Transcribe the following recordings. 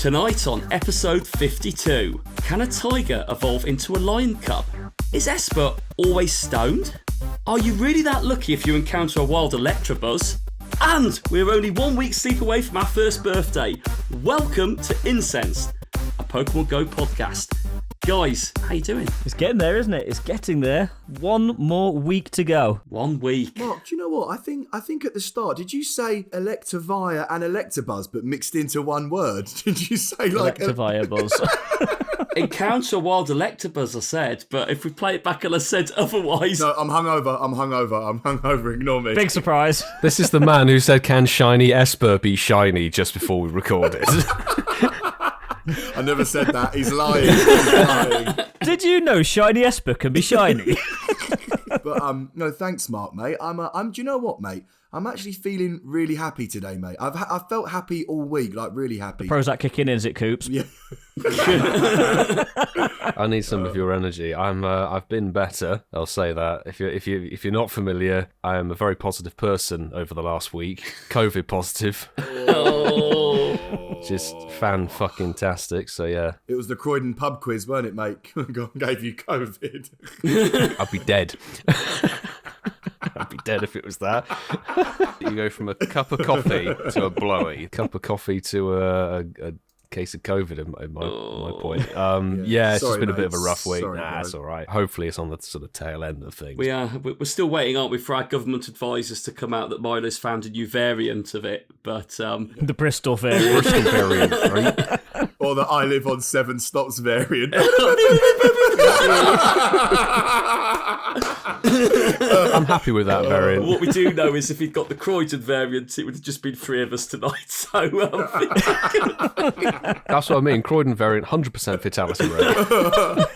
Tonight on episode 52, can a tiger evolve into a lion cub? Is Esper always stoned? Are you really that lucky if you encounter a wild Electabuzz? And we're only 1 week sleep away from our first birthday. Welcome to Incensed, a Pokémon GO podcast. Guys, how you doing? It's getting there, isn't it? It's getting there. 1 more week to go. 1 week. Mark, do you know what? I think at the start, did you say Electivire and Electabuzz but mixed into one word? Did you say like Electivire Buzz? Encounter a wild Electabuzz, I said, but if we play it back and I said otherwise... No, I'm hungover, ignore me. Big surprise. This is the man who said, can shiny Esper be shiny just before we recorded? I never said that. He's lying. Did you know shiny Esper can be shiny? But no, thanks, Mark, mate. I'm. Do you know what, mate? I'm actually feeling really happy today, mate. I've felt happy all week, like really happy. Prozac kicking in, is it, Coops? Yeah. I need some of your energy. I've been better. I'll say that. If you're not familiar, I am a very positive person over the last week. COVID positive. Just fan-fucking-tastic, so yeah. It was the Croydon pub quiz, weren't it, mate? Gave you COVID. I'd be dead. I'd be dead if it was that. You go from a cup of coffee to a blowy, cup of coffee to a case of COVID in my point. Yeah, it's just been a bit of a rough week. It's all right. Hopefully it's on the sort of tail end of things. We're still waiting, aren't we, for our government advisors to come out that Milo's found a new variant of it, but... The Bristol variant. Bristol variant, right? Or the I live on 7 stops variant. I'm happy with that variant. What we do know is if he'd got the Croydon variant, it would have just been 3 of us tonight, so... That's what I mean. Croydon variant, 100% fatality rate.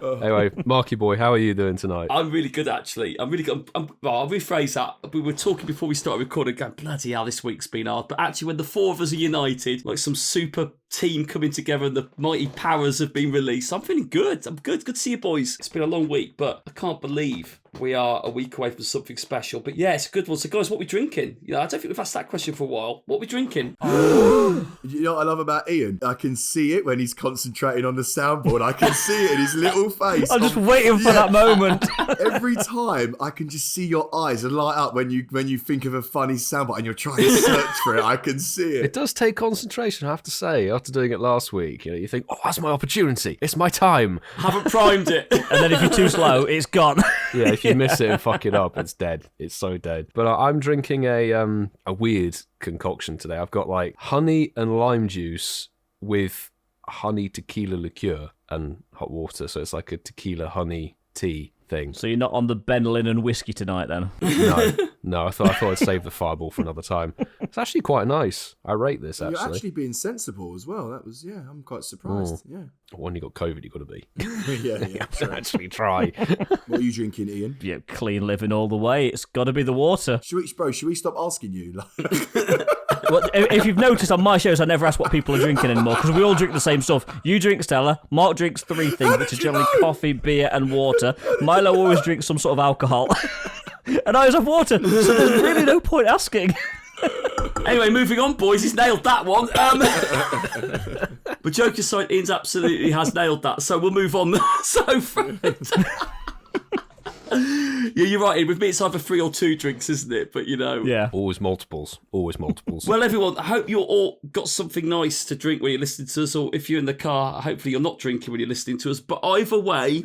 Anyway, Marky boy, how are you doing tonight? I'm really good, actually. I'm really good. Well, I'll rephrase that. We were talking before we started recording, going, bloody hell, this week's been hard. But actually, when the 4 of us are united, like some super team coming together and the mighty powers have been released, I'm feeling good. I'm good. Good to see you, boys. It's been a long week, but I can't believe we are a week away from something special. But yeah, it's a good one. So, guys, what are we drinking? I don't think we've asked that question for a while. What are we drinking? You know what I love about Ian? I can see it when he's concentrating on the soundboard. I can see it in his little face. I'm just waiting for that moment. Every time I can just see your eyes light up when you think of a funny soundboard and you're trying to search for it. I can see it. It does take concentration, I have to say. After doing it last week, you think, oh, that's my opportunity. It's my time. Haven't primed it. And then if you're too slow, it's gone. Yeah, if you miss it and fuck it up, it's dead. It's so dead. But I'm drinking a weird concoction today. I've got like honey and lime juice with honey tequila liqueur and hot water. So it's like a tequila honey tea thing. So you're not on the Benlin and whiskey tonight then? No. I thought I'd save the fireball for another time. It's actually quite nice. I rate this, actually. You're actually being sensible as well. That was, I'm quite surprised. Yeah. When you got COVID, you got to be. Yeah. Actually try. What are you drinking, Ian? Yeah, clean living all the way. It's got to be the water. Should we stop asking you? Well, if you've noticed on my shows, I never ask what people are drinking anymore because we all drink the same stuff. You drink Stella, Mark drinks 3 things, which are generally coffee, beer, and water. Milo always drinks some sort of alcohol. And I always have water, so there's really no point asking. Anyway, moving on, boys. He's nailed that one. But joke aside, Ian's absolutely has nailed that, so we'll move on. Yeah, you're right, Ian. With me, it's either 3 or 2 drinks, isn't it? But, Yeah. Always multiples. Well, everyone, I hope you all got something nice to drink when you're listening to us, or if you're in the car, hopefully you're not drinking when you're listening to us. But either way,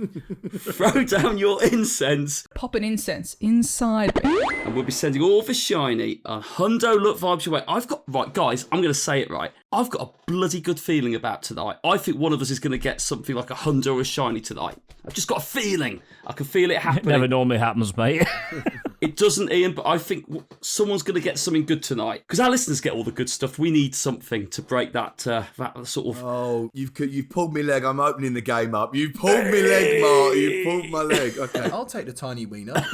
throw down your incense. Pop an incense inside me. And we'll be sending all the shiny and hundo look vibes your way. Right, guys, I'm going to say it right. I've got a bloody good feeling about tonight. I think one of us is going to get something like a hundo or a shiny tonight. I've just got a feeling. I can feel it happening. It never normally happens, mate. It doesn't, Ian, but I think someone's going to get something good tonight. Because our listeners get all the good stuff. We need something to break that sort of... Oh, you've pulled me leg. I'm opening the game up. You pulled me leg, Mark. You pulled my leg. Okay. I'll take the tiny wiener.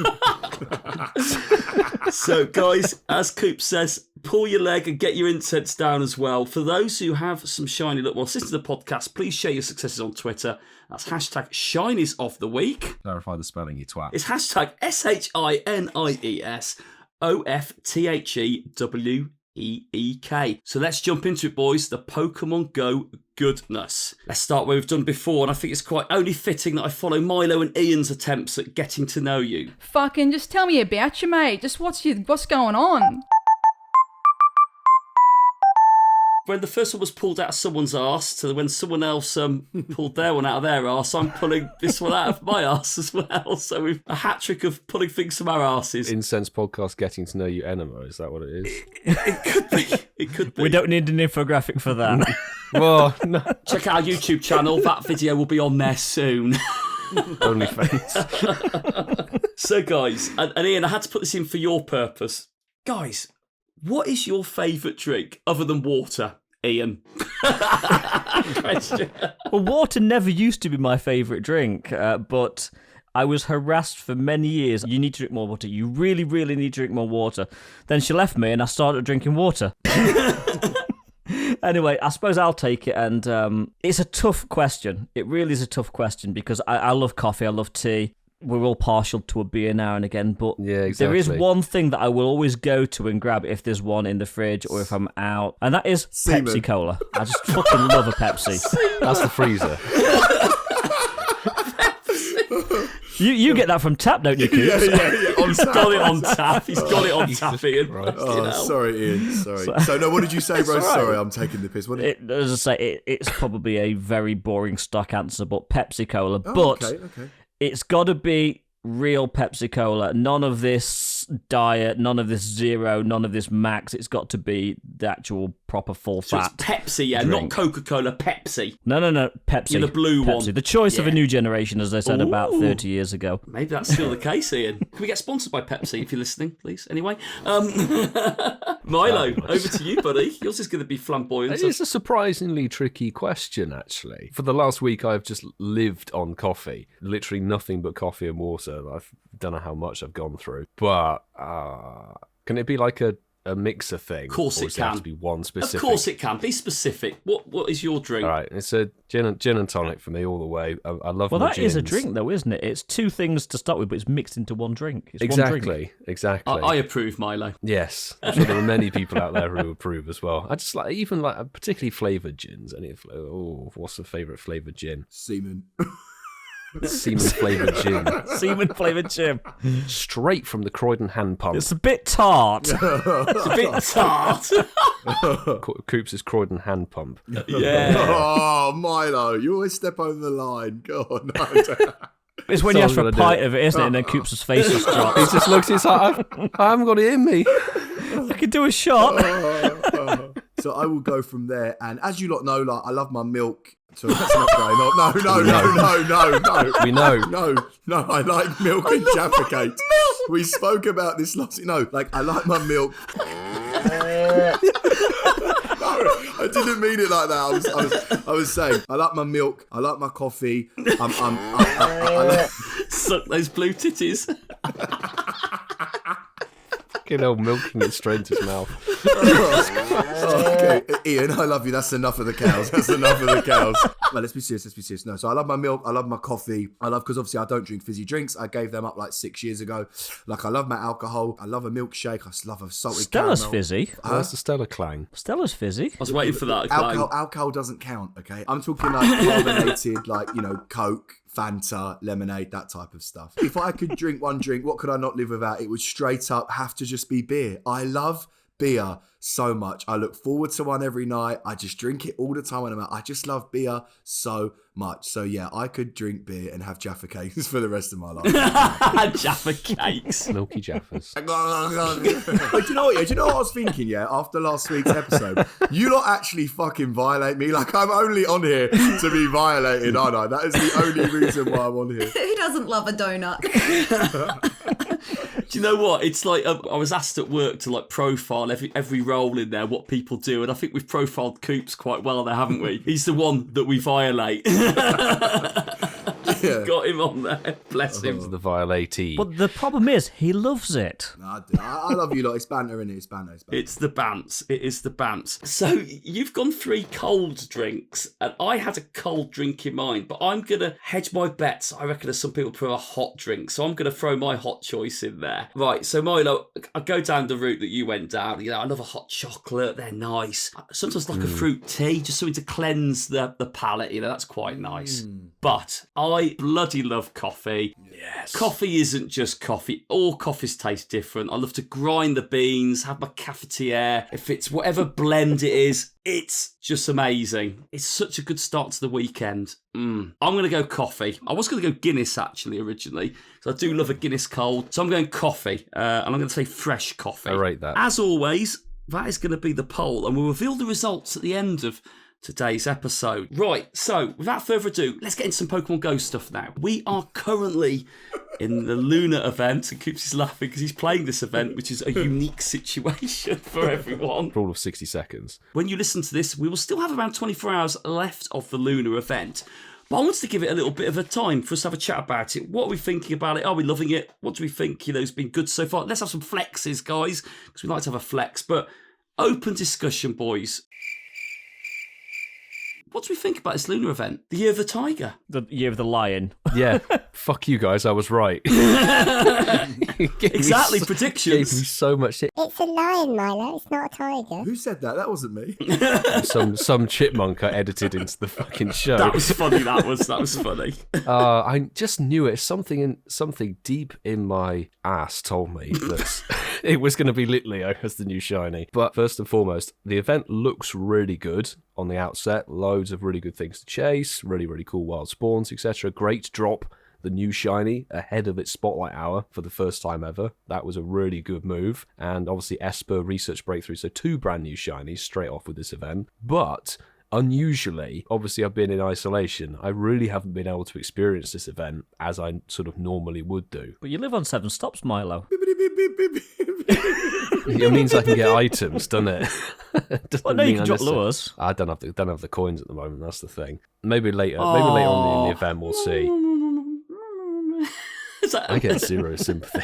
So, guys, as Coop says, pull your leg and get your incense down as well. For those who have some shiny look, well, listen to the podcast, please share your successes on Twitter. That's hashtag Shinies of the Week. Clarify the spelling, you twat. It's hashtag SHINIESOFTHEWEEK. So let's jump into it, boys. The Pokemon Go goodness. Let's start where we've done before, and I think it's quite only fitting that I follow Milo and Ian's attempts at getting to know you. Fucking just tell me about you, mate. Just what's going on? When the first one was pulled out of someone's arse to when someone else pulled their one out of their arse, I'm pulling this one out of my arse as well. So we've a hat trick of pulling things from our arses. Incensed podcast getting to know you enema, is that what it is? It could be. It could be. We don't need an infographic for that. Well, no. Check out our YouTube channel. That video will be on there soon. Only face. So, guys, and Ian, I had to put this in for your purpose. Guys, what is your favourite drink other than water, Ian? Question. Well, water never used to be my favourite drink, but I was harassed for many years. You need to drink more water. You really, really need to drink more water. Then she left me and I started drinking water. Anyway, I suppose I'll take it, and it's a tough question. It really is a tough question because I love coffee, I love tea. We're all partial to a beer now and again, but Yeah, exactly. there is one thing that I will always go to and grab if there's one in the fridge or if I'm out, and that is Semen. Pepsi Cola. I just fucking love a Pepsi. That's the freezer. You get that from tap, don't you, Coops? On He's got it on tap. He's got it on tap, Ian. Christ. Oh, sorry, Ian. Sorry. So, no, what did you say, Rose? all right. Sorry, I'm taking the piss. What did As I say, it's probably a very boring stock answer, but Pepsi Cola. Oh, but okay. it's got to be real Pepsi Cola. None of this diet, none of this zero, none of this max. It's got to be the actual proper full So it's fat. Pepsi, yeah, drink. not Coca-Cola, Pepsi. No, Pepsi. Yeah, the blue Pepsi. one. The choice of a Yeah. new generation, as they said about Ooh. 30 years ago. Maybe that's still the case, Ian. Can we get sponsored by Pepsi if you're listening, please? Anyway. Milo, over to you, buddy. Yours is going to be flamboyant. It is a surprisingly tricky question, actually. For the last week, I've just lived on coffee. Literally nothing but coffee and water. I don't know how much I've gone through. But can it be like a mixer thing? Of course or it does have can. to be one specific? Of course it can. Be specific. What is your drink? All right, it's a gin and tonic for me all the way. I love Well, my that is a gins. drink, though, isn't it? It's two things to start with, but it's mixed into one drink. It's one drink. Exactly. I approve, Milo. Yes, I'm sure there are many people out there who approve as well. I just like particularly flavoured gins. What's the favourite flavoured gin? Semen. Semen flavoured gin, Semen flavoured gin. straight from the Croydon hand pump. It's a bit tart. It's a bit tart. Coops' Croydon hand pump. Yeah. Oh, Milo, you always step over the line. God, no. It's when you ask for a Someone's gonna pint do it. of it, isn't it? And then Coops' face just He drops. just looks. He's like, I haven't got it in me. I could do a shot. So I will go from there. And as you lot know, like I love my milk. So that's not going on. No. We know. No, I like milk and Jaffa cakes. We spoke about this last. No, like I like my milk. No, I didn't mean it like that. I was saying I like my milk. I like my coffee. I like, Suck those blue titties. Fucking hell, milking it straight into his mouth. okay, Ian, I love you. That's enough of the cows. Well, let's be serious. No, so I love my milk. I love my coffee. Because obviously I don't drink fizzy drinks. I gave them up like 6 years ago. Like I love my alcohol. I love a milkshake. I love a salted Stella's caramel. fizzy. Where's the Stella clang? Stella's fizzy. I was waiting for that. Alcohol doesn't count, okay? I'm talking like carbonated, like, Coke, Fanta, lemonade, that type of stuff. If I could drink one drink, what could I not live without? It would straight up have to just be beer. I love beer so much. I look forward to one every night. I just drink it all the time when I'm out. I just love beer so much. So yeah, I could drink beer and have Jaffa cakes for the rest of my life. Jaffa cakes. Milky Jaffas. Like, do you know what? Yeah, do you know what I was thinking? Yeah, after last week's episode, you lot actually fucking violate me. Like I'm only on here to be violated, aren't I? That is the only reason why I'm on here. Who doesn't love a donut? Do you know what? It's like I was asked at work to like profile every role in there, what people do, and I think we've profiled Coops quite well there, haven't we? He's the one that we violate. You've got him on there. Bless him. The violated. But the problem is, he loves it. No, I do. I love you lot. It's banter, innit? It's banter. It's the bants. It is the bants. So you've gone 3 cold drinks, and I had a cold drink in mind, but I'm going to hedge my bets. I reckon there's some people prefer a hot drink, so I'm going to throw my hot choice in there. Right, so Milo, I go down the route that you went down. You know, I love a hot chocolate. They're nice. Sometimes like a fruit tea, just something to cleanse the palate. You know, that's quite nice. But I bloody love coffee. Yes. Coffee isn't just coffee. All coffees taste different. I love to grind the beans, have my cafetiere. If it's whatever blend it is, it's just amazing. It's such a good start to the weekend. I'm going to go coffee. I was going to go Guinness, actually, originally. So I do love a Guinness cold. So I'm going coffee. And I'm going to say fresh coffee. I rate that. As always, that is going to be the poll. And we'll reveal the results at the end of today's episode. Right, so without further ado, let's get into some Pokemon Go stuff now. We are currently in the Lunar event, and Coops is laughing because he's playing this event, which is a unique situation for everyone. For all of 60 seconds. When you listen to this, we will still have around 24 hours left of the Lunar event. But I wanted to give it a little bit of a time for us to have a chat about it. What are we thinking about it? Are we loving it? What do we think, has been good so far? Let's have some flexes, guys, because we like to have a flex. But open discussion, boys. What do we think about this Lunar event? The Year of the Tiger. The Year of the Lion. Yeah, fuck you guys, I was right. Exactly, Gave predictions. me so much shit. It's a lion, Milo. It's not a tiger. Who said that? That wasn't me. Some chipmunk I edited into the fucking show. That was funny, that was funny. I just knew it. Something deep in my ass told me that it was going to be Litleo as the new shiny. But first and foremost, the event looks really good on the outset. Loads of really good things to chase, really, really cool wild spawns, etc. Great to drop the new shiny ahead of its spotlight hour for the first time ever. That was a really good move. And obviously Esper research breakthrough, so 2 brand new shinies straight off with this event. But unusually, obviously I've been in isolation. I really haven't been able to experience this event as I sort of normally would do. But you live on 7 stops, Milo. It means I can get items, doesn't it? Well, no, you can drop lures. I don't have the coins at the moment. That's the thing. Maybe later on in the event we'll see. I get 0 sympathy.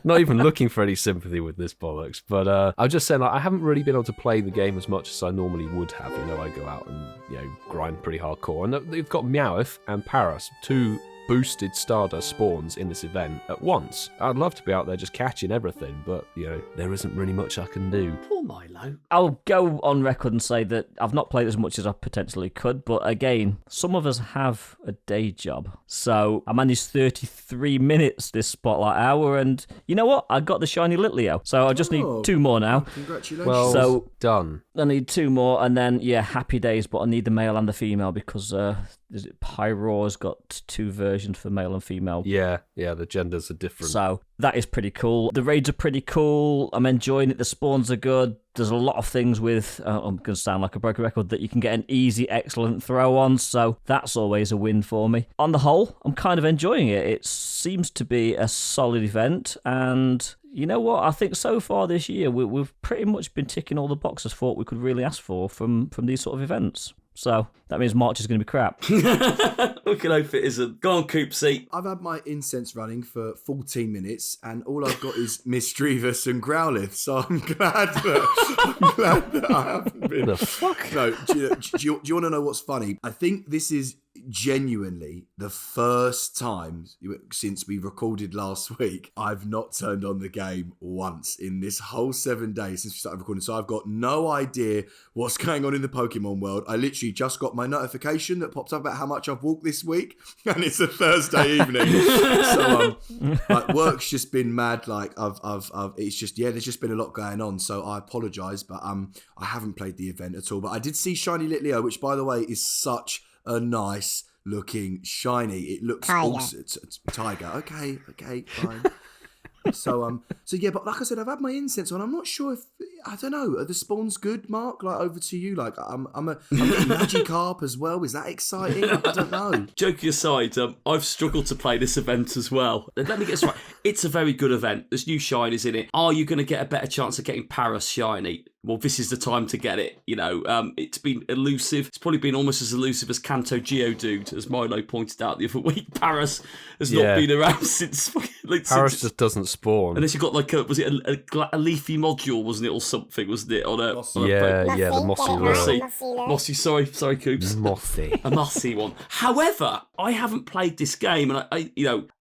Not even looking for any sympathy with this bollocks. But I'm just saying, I haven't really been able to play the game as much as I normally would have. I go out and grind pretty hardcore. And they've got Meowth and Paras, 2 boosted Stardust spawns in this event at once. I'd love to be out there just catching everything, but, there isn't really much I can do. Poor Milo. I'll go on record and say that I've not played as much as I potentially could, but again, some of us have a day job. So I managed 33 minutes this spotlight hour, and you know what? I got the shiny Litleo. So I just need 2 more now. Congratulations. Well, So done. I need 2 more, and then, happy days, but I need the male and the female because Pyroar's got 2 versions for male and female. Yeah, the genders are different. So that is pretty cool. The raids are pretty cool. I'm enjoying it. The spawns are good. There's a lot of things with, I'm going to sound like a broken record, that you can get an easy, excellent throw on. So that's always a win for me. On the whole, I'm kind of enjoying it. It seems to be a solid event. And you know what? I think so far this year, we've pretty much been ticking all the boxes for what we could really ask for from these sort of events. So that means March is going to be crap. We can hope it isn't. Go on, Coopsy. I've had my Incensed running for 14 minutes, and all I've got is Mischievous and Growlithe, so I'm glad that I haven't been. The fuck? No, do you want to know what's funny? I think this is genuinely the first time since we recorded last week I've not turned on the game once in this whole 7 days since we started recording. So I've got no idea what's going on in the Pokemon world. I literally just got my notification that pops up about how much I've walked this week, and it's a Thursday evening. So work's just been mad. Like it's just there's just been a lot going on. So I apologise, but I haven't played the event at all. But I did see Shiny Litleo, which by the way is such a nice looking shiny. It looks Tiger. awesome. It's tiger. Okay, fine. So yeah, but like I said, I've had my incense on. I'm not sure if, I don't know, are the spawns good, Mark? Like, over to you. Like, I'm a Magikarp as well. Is that exciting? I don't know. Joking aside, I've struggled to play this event as well. Let me get this right. It's a very good event. There's new shinies in it. Are you going to get a better chance of getting Paras shiny? Well, this is the time to get it. You know, it's been elusive. It's probably been almost as elusive as Kanto Geodude, as Milo pointed out the other week. Paras has not been around since. Paras just doesn't spawn. Unless you got like a leafy module, wasn't it, or something? Wasn't it on a the mossy Mossy, sorry, Coops. Mossy. A mossy one. However, I haven't played this game, and I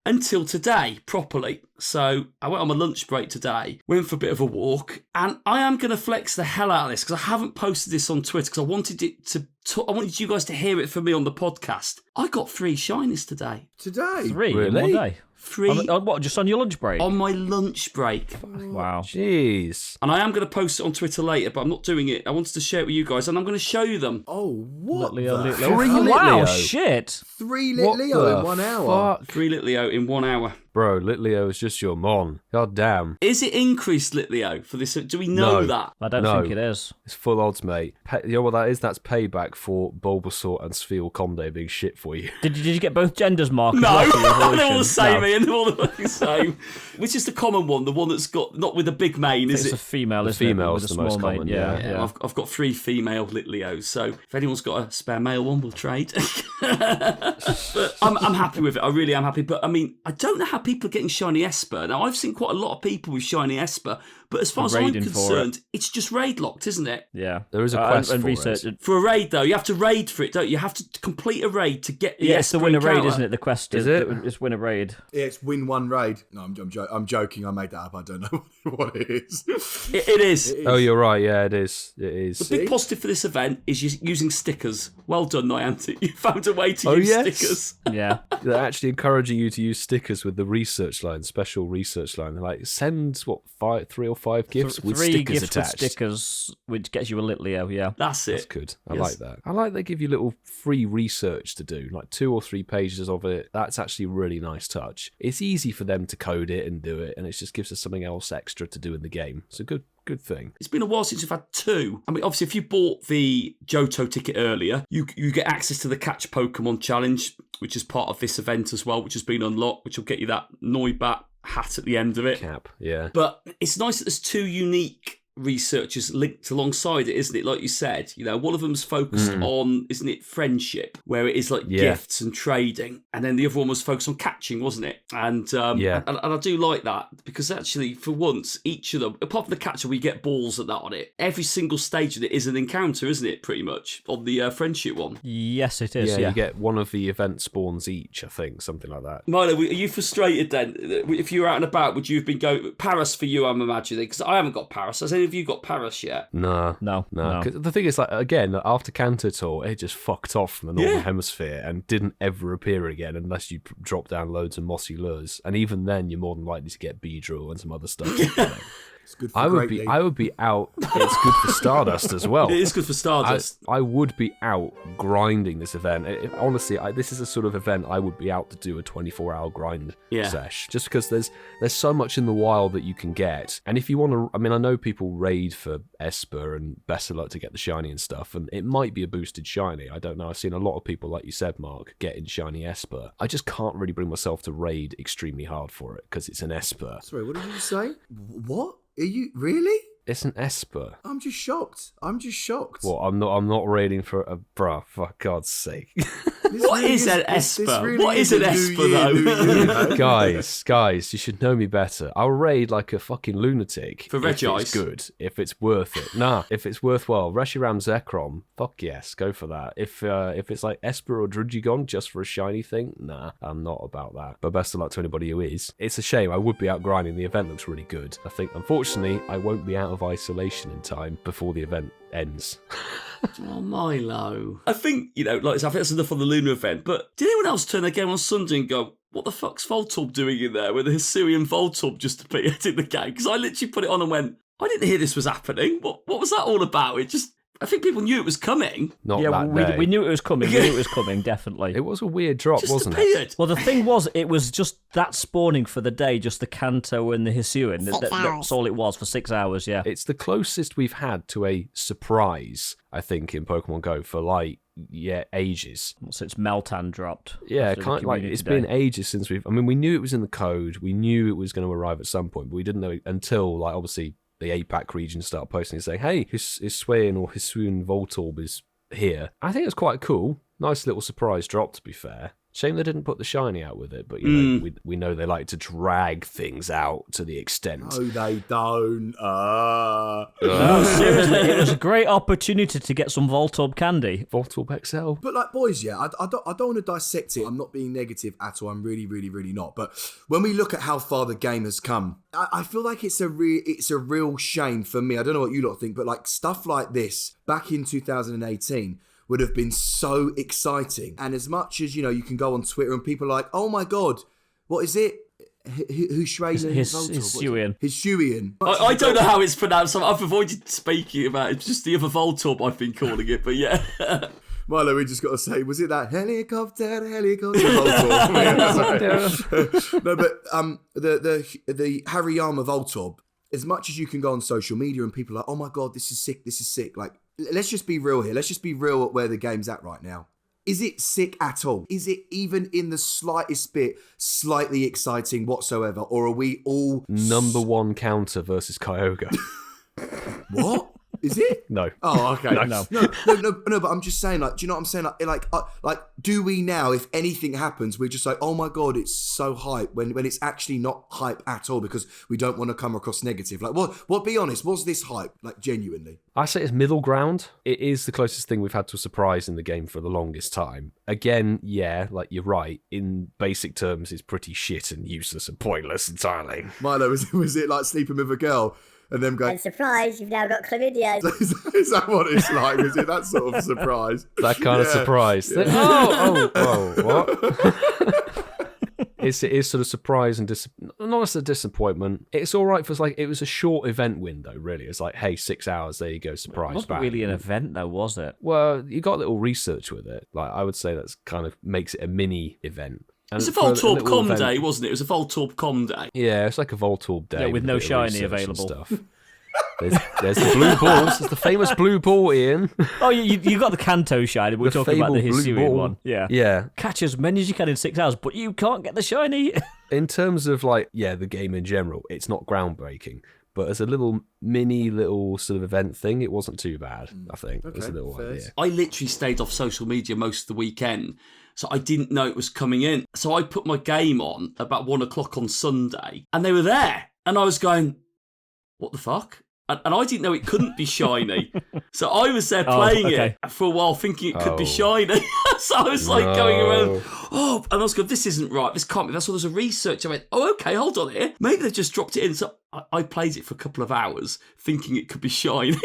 until today properly. So I went on my lunch break today, went for a bit of a walk, and I am going to flex the hell out of this because I haven't posted this on Twitter because I wanted I wanted you guys to hear it from me on the podcast. I got 3 shinies today. Today? 3 Really? in one day? 3 what, just on your lunch break? on my lunch break. Wow. Jeez. And I am going to post it on Twitter later, but I'm not doing it. I wanted to share it with you guys, and I'm going to show you them. Oh, what? Leo. the- 3 Wow, Litleo. shit. 3 What Litleo the in 1 hour. fuck? 3 Litleo in 1 hour. Bro, Litleo is just your mon. God damn. Is it increased Litleo for this? Do we know No. that? I don't No. think it is. It's full odds, mate. You know what that is? That's payback for Bulbasaur and Spheal Conde being shit for you. Did you get both genders, Mark? as No, well for your they're all the evolution? same, No. Ian. They're all the fucking same. Which is the common one? The one that's got not with a big mane, is It's it? a female, The isn't it? female's With a the most small mane. common, Yeah, yeah. yeah. I've got 3 female Litleos, so if anyone's got a spare male one, we'll trade. But I'm happy with it. I really am happy. But I mean, I don't know how people are getting shiny Esper. Now, I've seen quite a lot of people with shiny Esper, but as far as I'm Raiding for concerned, it's just raid locked, isn't it? Yeah. There is a quest and for research. it. For a raid, though, you have to raid for it, don't you? You have to complete a raid to get the Yeah, it's the Esper win a raid, encounter. isn't it? The quest Is it? It's win a raid. Yeah, it's win 1 raid. No, I'm joking. I made that up. I don't know what it is. It is. Oh, you're right. Yeah, it is. It is. The big positive for this event is using stickers. Well done, Niantic. You found a way to use stickers. Yeah. They're actually encouraging you to use stickers with the research line, special research line. They're like, send 3 or 5 gifts with 3 stickers gifts attached. with stickers, which gets you a Litleo, yeah. That's it. That's good. I Yes. like that. I like they give you little free research to do, like 2 or 3 pages of it. That's actually a really nice touch. It's easy for them to code it and do it, and it just gives us something else extra to do in the game. It's a good thing. It's been a while since we've had 2. I mean, obviously, if you bought the Johto ticket earlier, you get access to the Catch Pokemon Challenge, which is part of this event as well, which has been unlocked, which will get you that Noibat hat at the end of it. Cap, yeah. But it's nice that there's 2 unique researchers linked alongside it, isn't it? Like you said, one of them's focused on, isn't it, friendship, where it is like gifts and trading, and then the other one was focused on catching, wasn't it? And and I do like that because actually, for once, each of them, apart from the catcher, we get balls at that on it. Every single stage of it is an encounter, isn't it? Pretty much on the friendship one. Yes, it is, You get one of the event spawns each, I think, something like that. Milo, are you frustrated then? If you were out and about, would you have been going Paras for you? I'm imagining because I haven't got Paras. Has any of you got Paras yet? No. 'Cause the thing is, like, again, after Kanto Tour, it just fucked off from the Northern Hemisphere and didn't ever appear again unless you drop down loads of mossy lures. And even then, you're more than likely to get Beedrill and some other stuff. It's good for I would Great be out. It's good for Stardust as well. It is good for Stardust. I would be out grinding this event. Honestly, this is a sort of event I would be out to do a 24-hour grind sesh. Just because there's so much in the wild that you can get. And if you want to, I mean, I know people raid for Esper and best of luck to get the shiny and stuff, and it might be a boosted shiny. I don't know. I've seen a lot of people, like you said, Mark, getting shiny Esper. I just can't really bring myself to raid extremely hard for it because it's an Esper. Sorry, what did you say? What? Are you really? It's an Esper. I'm just shocked. Well, I'm not raiding for a bruh, for God's sake. What is an Esper? What is an Esper, though? Guys, you should know me better. I'll raid like a fucking lunatic. For Reg if Ice? it's good, if it's worth it. If it's worthwhile. Reshiram Zekrom, fuck yes, go for that. If it's like Esper or Drugigon just for a shiny thing, nah, I'm not about that. But best of luck to anybody who is. It's a shame, I would be out grinding. The event looks really good. I think, unfortunately, I won't be out of isolation in time before the event ends. Oh, Milo. I think, I think that's enough on the Lunar event, but did anyone else turn their game on Sunday and go, what the fuck's Voltorb doing in there with a Hisuian Voltorb just appeared in the game? Because I literally put it on and went, I didn't hear this was happening. What was that all about? I think people knew it was coming. Not Yeah, that day. we knew it was coming. We knew it was coming, definitely. It was a weird drop, Just wasn't it? appeared. Well, the thing was, it was just that spawning for the day, just the Kanto and the Hisuian. 6 That's hours. all it was for 6 hours, yeah. It's the closest we've had to a surprise, I think, in Pokemon Go for ages. Since Meltan dropped. Yeah, after the kind of like community it's day. been ages since we knew it was in the code. We knew it was going to arrive at some point, but we didn't know it until obviously the APAC region started posting and saying, "Hey, Hisuian or Hisuian Voltorb is here." I think it's quite cool. Nice little surprise drop, to be fair. Shame they didn't put the shiny out with it, but we know they like to drag things out to the extent. No, they don't. No, seriously, it was a great opportunity to get some Voltorb candy. Voltorb XL. But like, boys, yeah, I don't want to dissect it. I'm not being negative at all. I'm really, really, really not. But when we look at how far the game has come, I feel like it's a real shame for me. I don't know what you lot think, but like stuff like this back in 2018 would have been so exciting. And as much as, you can go on Twitter and people are like, oh my God, what is it? Hisuian. Hisuian. I don't know how it's pronounced. I've avoided speaking about it. It's just the other Voltorb I've been calling it, but yeah. Milo, we just got to say, was it that helicopter Voltorb? No, but the Hariyama Voltorb, as much as you can go on social media and people are like, oh my God, this is sick. Like, let's just be real here. Let's just be real at where the game's at right now. Is it sick at all? Is it even in the slightest bit slightly exciting whatsoever? Or are we all... Number one counter versus Kyogre. What? Is it? No. Oh, okay. No. No, but I'm just saying, like, do you know what I'm saying? Like, do we now, if anything happens, we're just like, oh my God, it's so hype, when it's actually not hype at all because we don't want to come across negative. Like, what, be honest, was this hype? Like, genuinely? I say it's middle ground. It is the closest thing we've had to a surprise in the game for the longest time. Again, yeah, like you're right. In basic terms, it's pretty shit and useless and pointless entirely. Milo, was it like sleeping with a girl and them going, And surprise, you've now got chlamydia. is that what it's like? Is it that sort of surprise? That kind of surprise. Yeah. What? It is sort of surprise and not as a disappointment. It's all right for it was a short event window, really. It's like, hey, 6 hours, there you go, surprise. It wasn't bang. really an event, though, was it? Well, you got a little research with it. Like, I would say that's kind of makes it a mini event. And It's a for Voltorb little Com event- Day, wasn't it? It was a Voltorb Com Day. Yeah, it's like a Voltorb day. Yeah, with a no bit of shiny research and available. Stuff. There's the blue balls. There's the famous blue ball, Ian. Oh, you got the Kanto shiny. We're The talking about the fabled blue Hisuian ball. one. Yeah. Yeah. Catch as many as you can in 6 hours, but you can't get the shiny. In terms of the game in general, it's not groundbreaking. But as a little sort of event thing, it wasn't too bad, I think. It was a little fair. idea. I literally stayed off social media most of the weekend, so I didn't know it was coming in. So I put my game on about 1 o'clock on Sunday, and they were there. And I was going, what the fuck? And I didn't know it couldn't be shiny. So I was there playing it for a while thinking it could be shiny. So I was like going around, and I was going, this isn't right. This can't be. That's all there's a research. I went, oh, okay, hold on here. Maybe they just dropped it in. So I played it for a couple of hours thinking it could be shiny.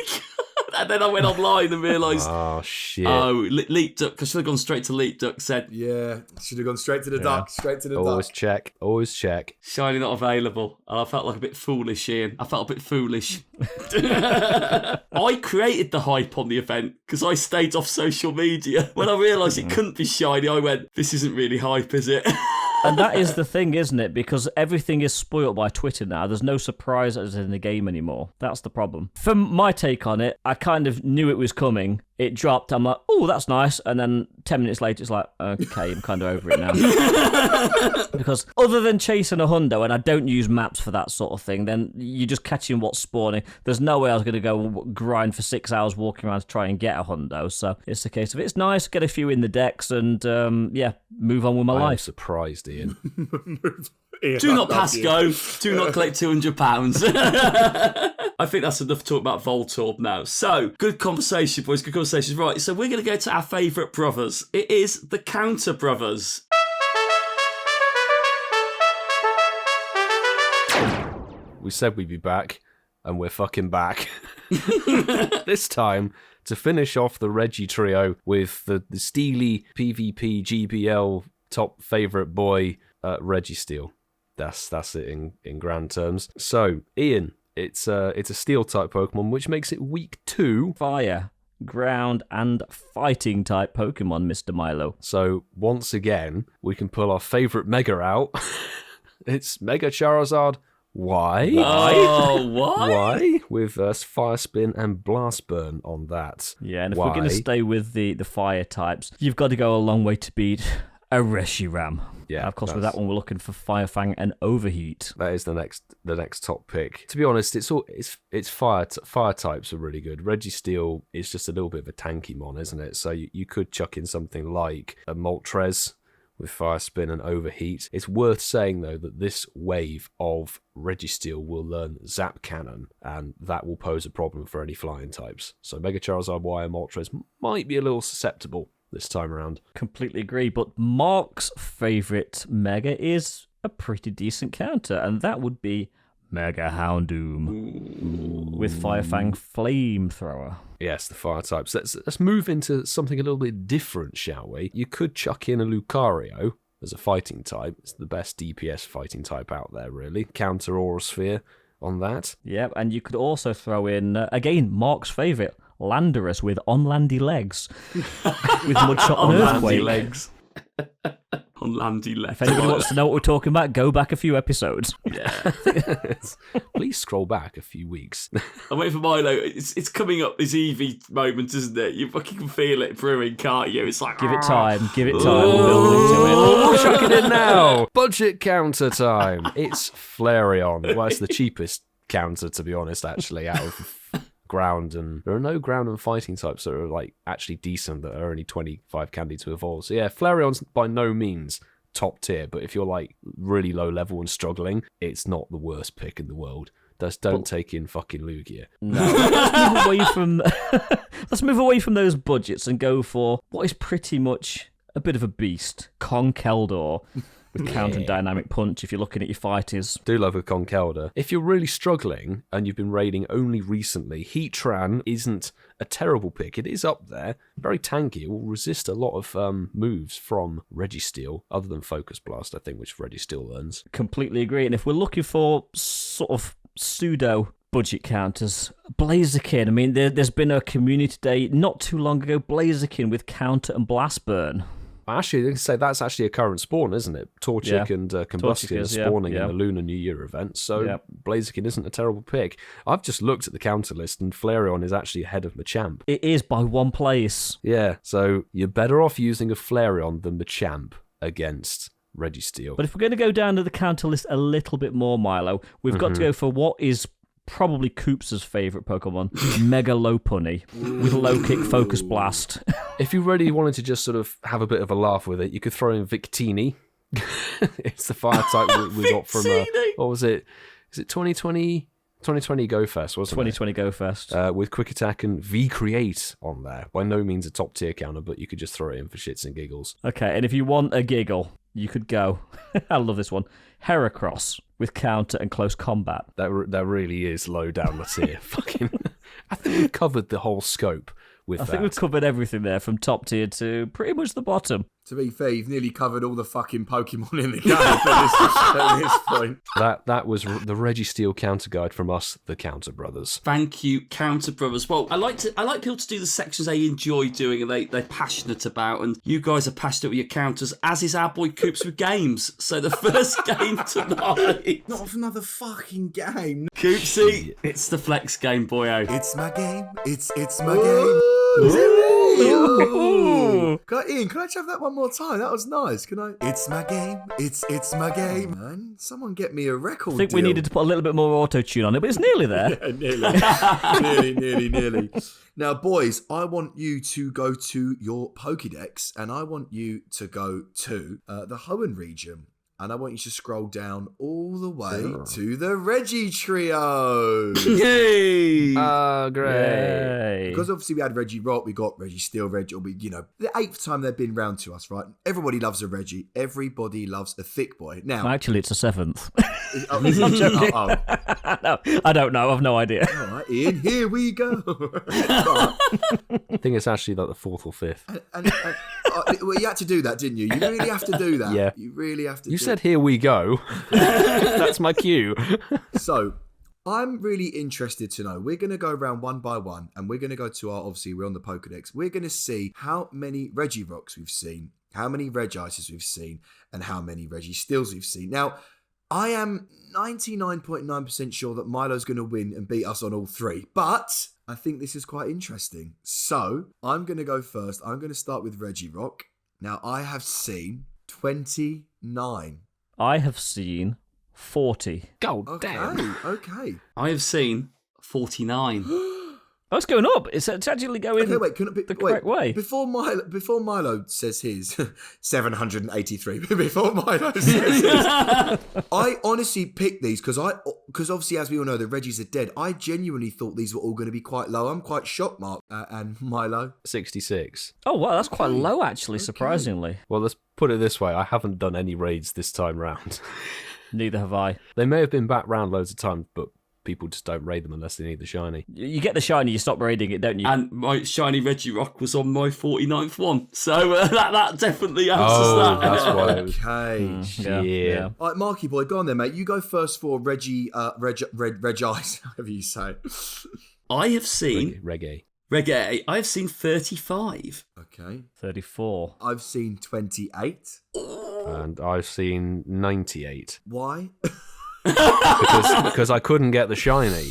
And then I went online and realised, Oh, shit. Leap Duck, I should have gone straight to Leap Duck, said, Yeah, should have gone straight to the duck, straight to the Always duck. check. Always check. shiny not available. And I felt like a bit foolish, Ian. I felt a bit foolish. I created the hype on the event because I stayed off social media. When I realised it couldn't be shiny, I went, this isn't really hype, is it? And that is the thing, isn't it? Because everything is spoiled by Twitter now. There's no surprises in the game anymore. That's the problem. From my take on it, I kind of knew it was coming. It dropped. I'm like, oh, that's nice. And then 10 minutes later, it's like, okay, I'm kind of over it now. Because other than chasing a hundo, and I don't use maps for that sort of thing, then you're just catching what's spawning. There's no way I was going to go grind for 6 hours walking around to try and get a hundo. So it's a case of it's nice, get a few in the decks, and move on with my I'm life. surprised, Ian. Do not pass go. Do not collect £200. I think that's enough talk about Voltorb now. So, good conversation, boys. Good conversation. Right, so we're going to go to our favourite brothers. It is the Counter Brothers. We said we'd be back, and we're fucking back. This time, to finish off the Reggie trio with the steely PvP GBL top favourite boy, Reggie Steel. That's it in grand terms. So, Ian, it's a steel type Pokemon, which makes it weak 2. Fire. ground, and fighting type Pokemon, Mr. Milo. So once again, we can pull our favourite Mega out. It's Mega Charizard. Why? Oh, what? Why? With Fire Spin and Blast Burn on that. Yeah, and if we're going to stay with the fire types, you've got to go a long way to beat a Reshiram. Yeah, of course, with that one, we're looking for Fire Fang and Overheat. That is the next top pick. To be honest, it's fire types are really good. Registeel is just a little bit of a tanky mon, isn't it? So you could chuck in something like a Moltres with Fire Spin and Overheat. It's worth saying, though, that this wave of Registeel will learn Zap Cannon, and that will pose a problem for any flying types. So Mega Charizard Y and Moltres might be a little susceptible this time around. Completely agree, but Mark's favourite Mega is a pretty decent counter, and that would be Mega Houndoom with Fire Fang Flamethrower. Yes, the fire types. Let's move into something a little bit different, shall we? You could chuck in a Lucario as a fighting type. It's the best DPS fighting type out there, really. Counter Aura Sphere on that. Yep, and you could also throw in, again, Mark's favourite, Landorus with On-Landy Legs. With Mudshot and Earthquake. Legs. On Landy Legs. If anybody wants to know what we're talking about, go back a few episodes. Yeah. Please scroll back a few weeks. I'm waiting for Milo. It's coming up, this Eevee moment, isn't it? You fucking can feel it brewing, can't you? It's like... Give it time. We're building to it. Oh, chuck it in now. Budget counter time. It's Flareon. Well, it's the cheapest counter, to be honest, actually, out of ground, and there are no ground and fighting types that are like actually decent that are only 25 candy to evolve. So yeah, Flareon's by no means top tier, but if you're like really low level and struggling, it's not the worst pick in the world. Just don't take in fucking Lugia. No. Let's move away from those budgets and go for what is pretty much a bit of a beast, Conkeldurr. With counter and dynamic punch if you're looking at your fighters. Do love a Conkeldurr. If you're really struggling and you've been raiding only recently, Heatran isn't a terrible pick. It is up there. Very tanky. It will resist a lot of moves from Registeel, other than Focus Blast, I think, which Registeel learns. Completely agree. And if we're looking for sort of pseudo budget counters, Blaziken. I mean, there's been a community day not too long ago, Blaziken with counter and blast burn. Actually, I can say that's actually a current spawn, isn't it? Torchic and Combustion spawning in the Lunar New Year event, so Blaziken isn't a terrible pick. I've just looked at the counter list, and Flareon is actually ahead of Machamp. It is by one place. Yeah, so you're better off using a Flareon than Machamp against Registeel. But if we're going to go down to the counter list a little bit more, Milo, we've got to go for what is probably Coops' favourite Pokemon, Mega Lopunny, with low kick Focus Blast. If you really wanted to just sort of have a bit of a laugh with it, you could throw in Victini. It's the fire type we got from, what was it? Is it 2020? 2020 Go Fest, wasn't 2020 Go Fest. With Quick Attack and V-Create on there. By no means a top tier counter, but you could just throw it in for shits and giggles. Okay, and if you want a giggle, you could go, I love this one, Heracross with counter and close combat. That really is low down the tier. Fucking, I think we've covered the whole scope with that. I think we've covered everything there, from top tier to pretty much the bottom. To be fair, you've nearly covered all the fucking Pokemon in the game at this point. That was the Registeel counter guide from us, the Counter Brothers. Thank you, Counter Brothers. Well, I like people to do the sections they enjoy doing and they're passionate about, and you guys are passionate with your counters, as is our boy Coops with games. So the first game tonight. Not for another fucking game. Coopsy, it's the flex game, boyo. It's my game. It's my game. Ooh. Ian, can I just have that one more time? That was nice. Can I? It's my game. It's my game. Man, someone get me a record. I think deal. we needed to put a little bit more auto-tune on it, but it's nearly there. Yeah, nearly. Now, boys, I want you to go to your Pokédex, and I want you to go to the Hoenn region. And I want you to scroll down all the way to the Reggie Trio. Yay! Great. Because obviously we had Reggie Rock, we got Registeel, Reggie, the 8th time they've been round to us, right? Everybody loves a Reggie. Everybody loves a thick boy. Now, actually, it's a 7th. I'm joking. No, I don't know. I've no idea. All right, Ian, here we go. I think it's actually like the 4th or 5th. Well, you had to do that, didn't you? You really have to do that. Yeah. You really have to You said, here we go. That's my cue. So, I'm really interested to know. We're going to go around one by one, and we're going to go to our, obviously, we're on the Pokedex. We're going to see how many Regirocks we've seen, how many Regices we've seen, and how many Registeels we've seen. Now, I am 99.9% sure that Milo's going to win and beat us on all three, but I think this is quite interesting. So, I'm going to go first. I'm going to start with Regirock. Now, I have seen 29. I have seen 40. God Okay, damn. okay. I have seen 49. Oh, it's going up. It's actually going Okay, wait, the correct way. Before Milo says his 783, before Milo says his, I honestly picked these because obviously, as we all know, the Reggies are dead. I genuinely thought these were all going to be quite low. I'm quite shocked, Mark and Milo. 66. Oh, wow, that's quite low, actually, surprisingly. Well, let's put it this way. I haven't done any raids this time round. Neither have I. They may have been back round loads of times, but people just don't raid them unless they need the shiny. You get the shiny, you stop raiding it, don't you? And my shiny Regirock was on my 49th one. So that definitely answers that. That's why it was... Okay. Yeah. All right, Marky boy, go on then, mate. You go first for Reggie, Regis, however you say. I have seen... Reggae. I have seen 35. Okay. 34. I've seen 28. And I've seen 98. Why? because I couldn't get the shiny.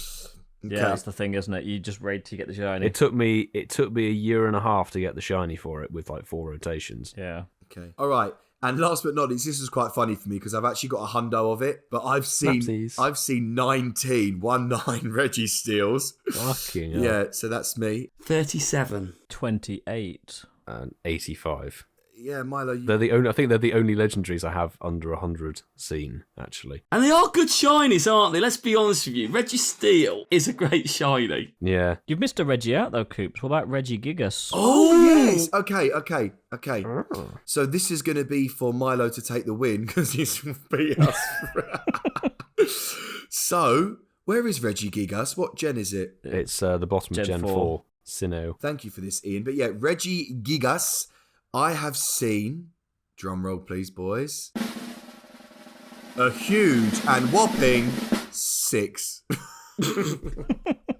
Yeah, that's the thing, isn't it? You just raid to get the shiny. It took me a year and a half to get the shiny for it with like 4 rotations. Yeah. Okay. All right. And last but not least, this is quite funny for me because I've actually got a hundo of it, but I've seen 19 Registeels. Fucking hell. Yeah, so that's me. 37. 28. And 85. Yeah, Milo. I think they're the only legendaries I have under 100 seen, actually. And they are good shinies, aren't they? Let's be honest with you. Registeel is a great shiny. Yeah. You've missed a Reggie out, though, Coops. What about Regigigas? Oh, yes. Okay. So this is going to be for Milo to take the win because he's beat us. So, where is Regigigas? What gen is it? It's the bottom of Gen 4. Sinnoh. Thank you for this, Ian. But yeah, Regigigas, I have seen, drum roll please, boys, a huge and whopping 6.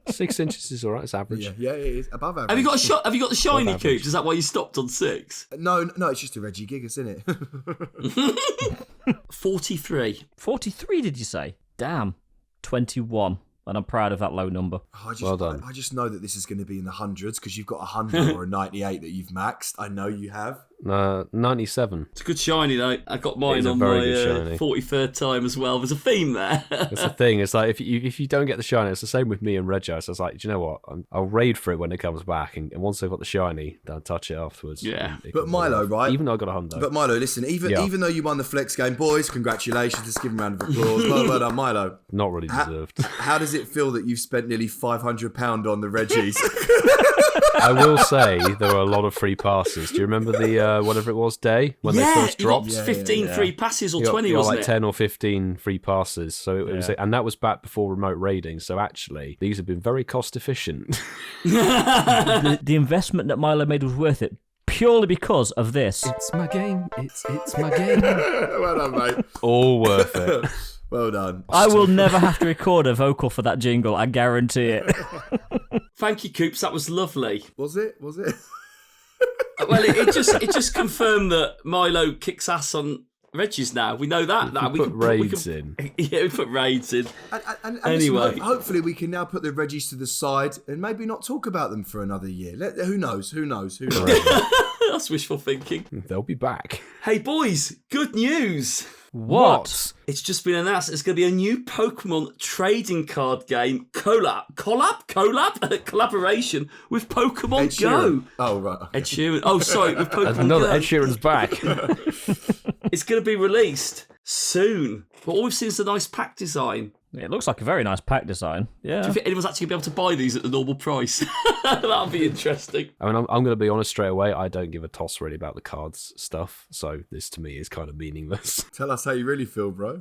6 inches is alright, it's average. Yeah, it is. Above average. Have you got Have you got the shiny Above average. Coops? Is that why you stopped on 6? No, it's just a Regigigas, isn't it? 43. 43, did you say? Damn. 21. And I'm proud of that low number. Well done. I just know that this is going to be in the hundreds because you've got a 100 or a 98 that you've maxed. I know you have. 97. It's a good shiny though. I got It mine is a on very my good shiny. 43rd time as well. There's a theme there. That's the thing. It's like if you don't get the shiny, it's the same with me and Regis. So it's like, do you know what? I'll raid for it when it comes back, and once I've got the shiny, I'll touch it afterwards. Yeah. But Milo, right? Even though I got a hundo. But Milo, listen, even though you won the flex game, boys, congratulations. Let's give him a round of applause. Well done, Milo. Not really deserved. How does it feel that you've spent nearly £500 on the Reggies? I will say there were a lot of free passes. Do you remember the whatever it was day when they first you got dropped? 15 free passes or You got- 20, you got wasn't like it? 10 or 15 free passes. So it was, and that was back before remote raiding. So actually, these have been very cost efficient. The investment that Milo made was worth it purely because of this. It's my game. It's my game. Well done, mate. All worth it. Well done. I will never have to record a vocal for that jingle, I guarantee it. Thank you, Coops. That was lovely. Was it? Well, it just confirmed that Milo kicks ass on Reggie's now. We know that. We put raids in. Yeah, we put raids in. And Anyway. listen, hopefully we can now put the Reggies to the side and maybe not talk about them for another year. Who knows? That's wishful thinking. They'll be back. Hey, boys, good news. What? It's just been announced there's going to be a new Pokemon trading card game collaboration with Pokemon Ed Go. Sheeran. Oh, right. Ed Sheeran. Oh, sorry, with Pokemon Another Go. Ed Sheeran's back. It's going to be released soon. But all we've seen is a nice pack design. It looks like a very nice pack design. Do Yeah. you think anyone's actually going to be able to buy these at the normal price? That'll be interesting. I mean, I'm going to be honest straight away. I don't give a toss really about the cards stuff. So this to me is kind of meaningless. Tell us how you really feel, bro.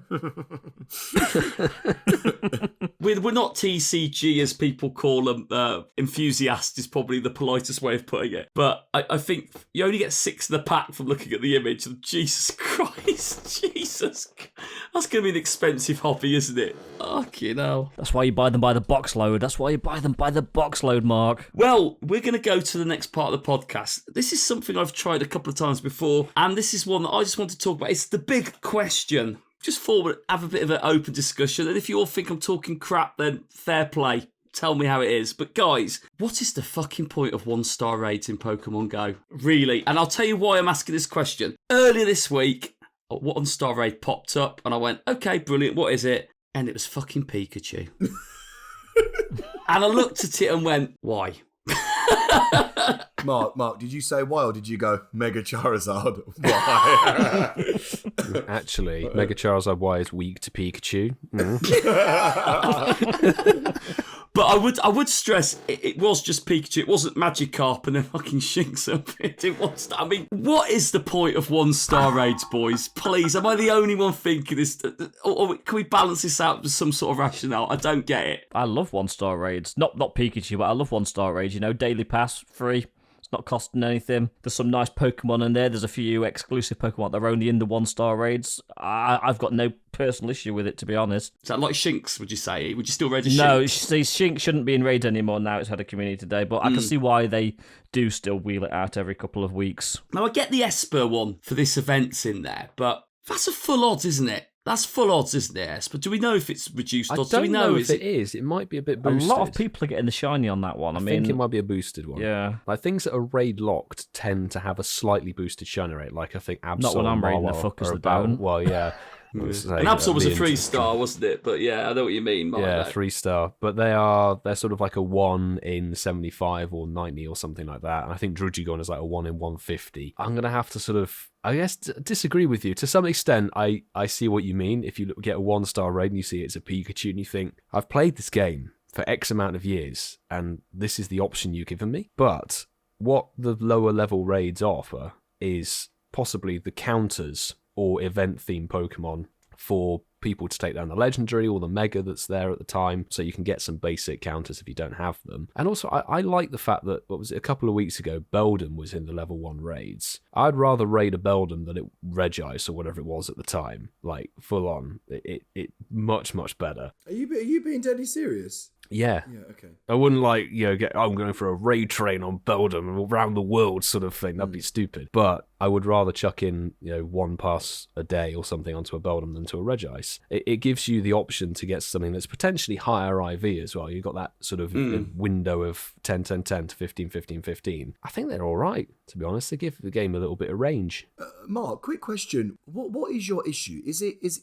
we're not TCG as people call them. Enthusiast is probably the politest way of putting it. But I think you only get 6 in the pack from looking at the image. And Jesus Christ, Jesus, that's going to be an expensive hobby, isn't it? Fucking hell. That's why you buy them by the box load. That's why you buy them by the box load, Mark. Well, we're going to go to the next part of the podcast. This is something I've tried a couple of times before, and this is one that I just want to talk about. It's the big question. Just forward, have a bit of an open discussion, and if you all think I'm talking crap, then fair play. Tell me how it is. But guys, what is the fucking point of 1-star raids in Pokemon Go? Really? And I'll tell you why I'm asking this question. Earlier this week, a 1-star raid popped up, and I went, okay, brilliant, what is it? And it was fucking Pikachu. And I looked at it and went, why? Mark, did you say why or did you go Mega Charizard? Why? Actually, Mega Charizard Y is weak to Pikachu. But I would stress it was just Pikachu. It wasn't Magikarp and then fucking Shinx up it. It was. I mean, what is the point of 1-star raids, boys? Please, am I the only one thinking this? Or can we balance this out with some sort of rationale? I don't get it. I love 1-star raids. Not Pikachu, but I love 1-star raids. You know, daily pass, free. It's not costing anything. There's some nice Pokemon in there. There's a few exclusive Pokemon that are only in the 1-star raids. I've got no personal issue with it, to be honest. Is that like Shinx, would you say? Would you still raid a Shinx? No, Shinx shouldn't be in raid anymore now. It's had a community day, but I can see why they do still wheel it out every couple of weeks. Now, I get the Esper one for this event's in there, but that's a full odds, isn't it? That's full odds, isn't it, Esper? Do we know if it's reduced odds? I Do we don't know if it is. It might be a bit boosted. A lot of people are getting the shiny on that one. I mean, think it might be a boosted one. Yeah. Like things that are raid locked tend to have a slightly boosted shiny rate. Like I think Absol Not when I'm raiding the Marwar fuckers are that about. don't. Well, yeah. And Absol was a 3-star, wasn't it? But yeah, I know what you mean. Yeah, 3-star. But they're sort of like a 1 in 75 or 90 or something like that. And I think Drugigon is like a 1 in 150. I'm going to have to sort of, I guess, disagree with you. To some extent, I see what you mean. If you get a 1-star raid and you see it's a Pikachu and you think, I've played this game for X amount of years and this is the option you've given me. But what the lower level raids offer is possibly the counters or event-themed Pokemon for people to take down the legendary or the mega that's there at the time, so you can get some basic counters if you don't have them. And also, I like the fact that, what was it, a couple of weeks ago, Beldum was in the level 1 raids. I'd rather raid a Beldum than it Regice or whatever it was at the time. Like, full on. It much, much better. Are you being deadly serious? Yeah. Yeah, okay. I wouldn't I'm going for a raid train on Beldum around the world sort of thing. That'd be stupid. But I would rather chuck in, 1 pass a day or something onto a Beldum than to a Regice. It gives you the option to get something that's potentially higher IV as well. You've got that sort of window of 10, 10, 10 to 15, 15, 15. I think they're all right, to be honest. They give the game a little bit of range. Mark, quick question. What is your issue?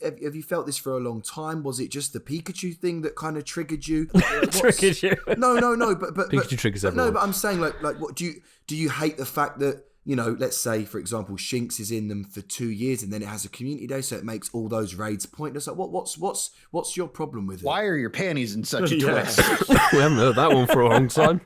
Have you felt this for a long time? Was it just the Pikachu thing that kind of triggered you? Triggered you? No, but Pikachu triggers everyone. No, but I'm saying like what do you hate the fact that, let's say, for example, Shinx is in them for 2 years and then it has a community day, so it makes all those raids pointless. Like, what's your problem with it? Why are your panties in such a twist? We haven't heard that one for a long time.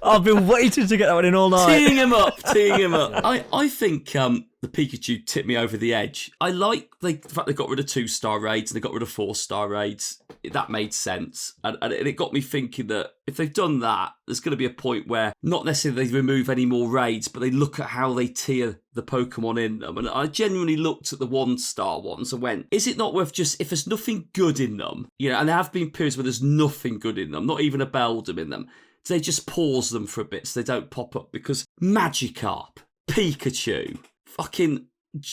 I've been waiting to get that one in all night. Teeing him up. I think the Pikachu tipped me over the edge. I like the fact they got rid of 2-star raids and they got rid of 4-star raids. That made sense. And it got me thinking that if they've done that, there's going to be a point where not necessarily they remove any more raids, but they look at how they tier the Pokemon in them. And I genuinely looked at the 1-star ones and went, is it not worth just, if there's nothing good in them, and there have been periods where there's nothing good in them, not even a Beldum in them, do they just pause them for a bit so they don't pop up? Because Magikarp, Pikachu, fucking...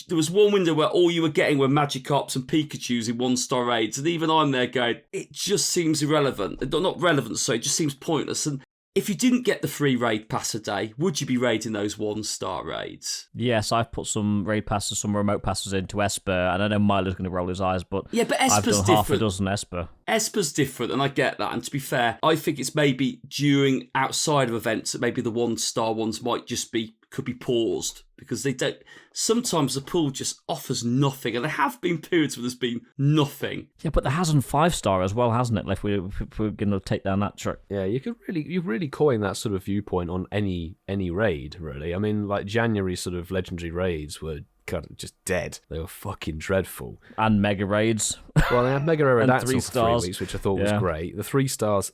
There was one window where all you were getting were Magikarps and Pikachus in 1-star raids, and even I'm there going, it just seems irrelevant. Not relevant, so it just seems pointless. And if you didn't get the free raid pass a day, would you be raiding those 1-star raids? Yes, I've put some raid passes, some remote passes into Esper, and I know Milo's going to roll his eyes, but yeah, but Esper's I've done different. half a dozen Esper. Esper's different, and I get that. And to be fair, I think it's maybe during outside of events that maybe the 1-star ones could be paused because they don't. Sometimes the pool just offers nothing, and there have been periods where there's been nothing. Yeah, but there hasn't 5-star as well, hasn't it? If we're going to take down that track. Yeah, you really coin that sort of viewpoint on any raid, really. I mean, like January sort of legendary raids were kind of just dead. They were fucking dreadful. And Mega Raids. Well, they had Mega Raids And for 3 stars. 3 weeks, which I thought was great. The 3 stars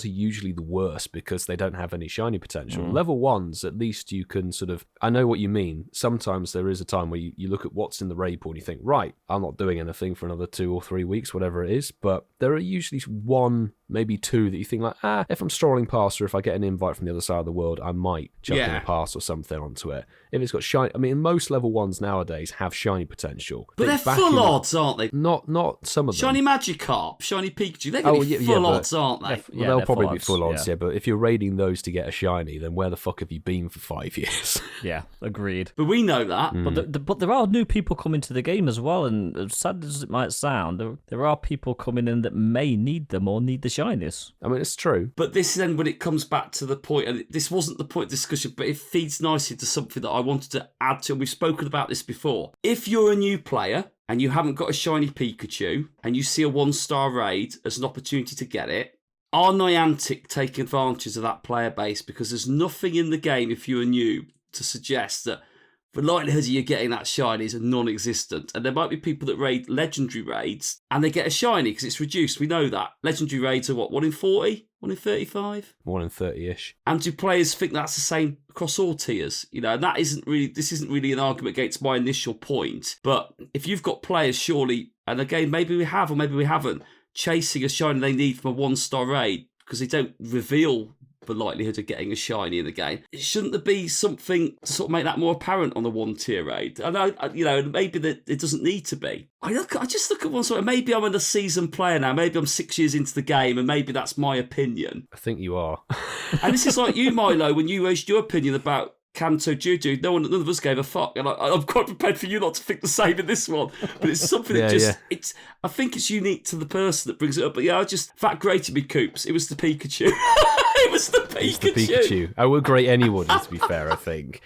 are usually the worst because they don't have any shiny potential. Level 1s, at least you can sort of... I know what you mean. Sometimes there is a time where you look at what's in the raid pool and you think, right, I'm not doing anything for another 2 or 3 weeks, whatever it is. But there are usually 1, maybe 2 that you think like, if I'm strolling past or if I get an invite from the other side of the world, I might jump in a pass or something onto it. If it's got shiny... I mean, most level 1s nowadays have shiny potential. But they're full odds, aren't they? Not some of them. Shiny Magikarp, Shiny Pikachu, they're going to be full odds, aren't they? Well, they'll probably be full odds, but if you're raiding those to get a shiny, then where the fuck have you been for 5 years? Yeah, agreed. But we know that. But there are new people coming to the game as well, and as sad as it might sound, there are people coming in that may need them or need the shinies. I mean, it's true. But this then, when it comes back to the point, and this wasn't the point of discussion, but it feeds nicely to something that I wanted to add to, and we've spoken about this before. If you're a new player and you haven't got a shiny Pikachu and you see a 1-star raid as an opportunity to get it, are Niantic taking advantage of that player base? Because there's nothing in the game, if you're new, to suggest that the likelihood of you getting that shiny is non-existent. And there might be people that raid legendary raids and they get a shiny because it's reduced. We know that. Legendary raids are what, 1 in 40? 1 in 35? 1 in 30-ish. And do players think that's the same across all tiers? You know, and this isn't really an argument against my initial point. But if you've got players, surely, and again, maybe we have or maybe we haven't, chasing a shiny they need from a 1-star raid because they don't reveal the likelihood of getting a shiny in the game. Shouldn't there be something to sort of make that more apparent on the 1-tier raid? I know, you know, maybe that it doesn't need to be. I just look at one sort of, maybe I'm a seasoned player now, maybe I'm 6 years into the game, and maybe that's my opinion. I think you are. And this is like you, Milo, when you raised your opinion about Kanto Juju, none of us gave a fuck, and I'm quite prepared for you not to think the same in this one. But it's something that I think it's unique to the person that brings it up. But yeah, that grated me, Coops. It was the Pikachu. It was the Pikachu. It's the Pikachu. I would grate anybody, to be fair, I think.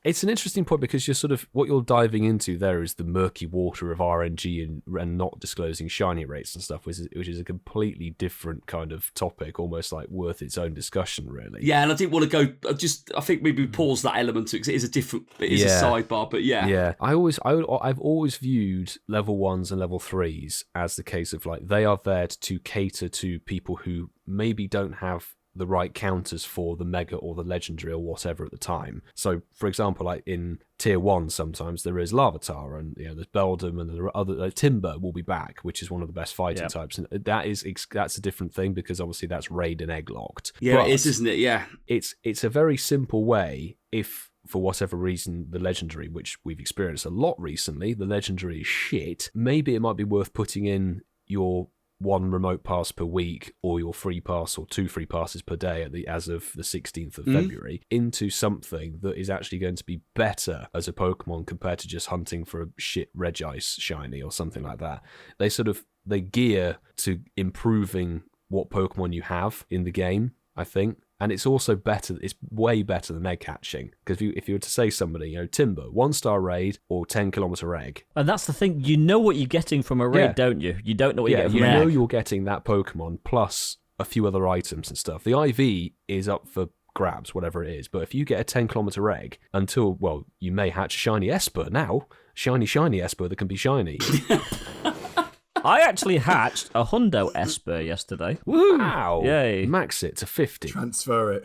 It's an interesting point because you're sort of, what you're diving into there is the murky water of RNG and not disclosing shiny rates and stuff, which is a completely different kind of topic, almost like worth its own discussion, really. Yeah, and I didn't want to go, I think maybe we pause that element because it is a sidebar, but yeah. Yeah, I've always viewed level 1s and level 3s as the case of like, they are there to cater to people who maybe don't have the right counters for the mega or the legendary or whatever at the time. So, for example, like in tier 1, sometimes there is Larvitar and there's Beldum and there are other Timber will be back, which is one of the best fighting types, and that's a different thing because obviously that's raid and egg locked. Yeah, but it is, isn't it? Yeah, it's a very simple way if. For whatever reason, the legendary, which we've experienced a lot recently, the legendary is shit. Maybe it might be worth putting in your 1 remote pass per week or your free pass or 2 free passes per day as of the 16th of February into something that is actually going to be better as a Pokemon compared to just hunting for a shit Regice shiny or something like that. They gear to improving what Pokemon you have in the game, I think. And it's also better, it's way better than egg hatching. Because if you were to say somebody, Timber, 1-star raid or 10-kilometer egg. And that's the thing, you know what you're getting from a raid, don't you? You don't know what you're getting from an egg. You know you're getting that Pokemon plus a few other items and stuff. The IV is up for grabs, whatever it is. But if you get a 10-kilometer egg you may hatch a shiny Esper now. Shiny Esper that can be shiny. I actually hatched a Hundo Esper yesterday. Woo! Wow! Yay! Max it to 50. Transfer it.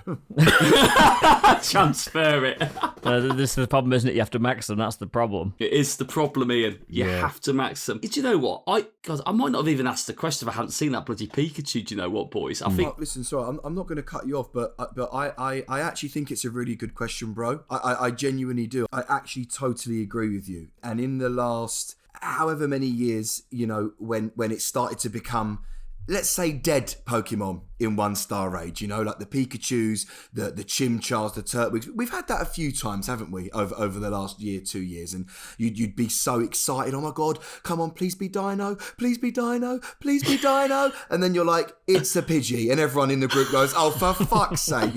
Transfer it. This is the problem, isn't it? You have to max them. That's the problem. It is the problem, Ian. You have to max them. Do you know what? I might not have even asked the question if I hadn't seen that bloody Pikachu. Do you know what, boys? I think. Listen, sorry, I'm not going to cut you off, but I actually think it's a really good question, bro. I genuinely do. I actually totally agree with you. And in the last however many years, when it started to become, let's say, dead Pokemon in 1-star raid, like the Pikachus, the Chimchars, the Turtwigs. We've had that a few times, haven't we, over the last year, 2 years, and you'd be so excited, oh my god, come on, please be Dino, please be Dino, please be Dino, and then you're like, it's a Pidgey, and everyone in the group goes, oh, for fuck's sake,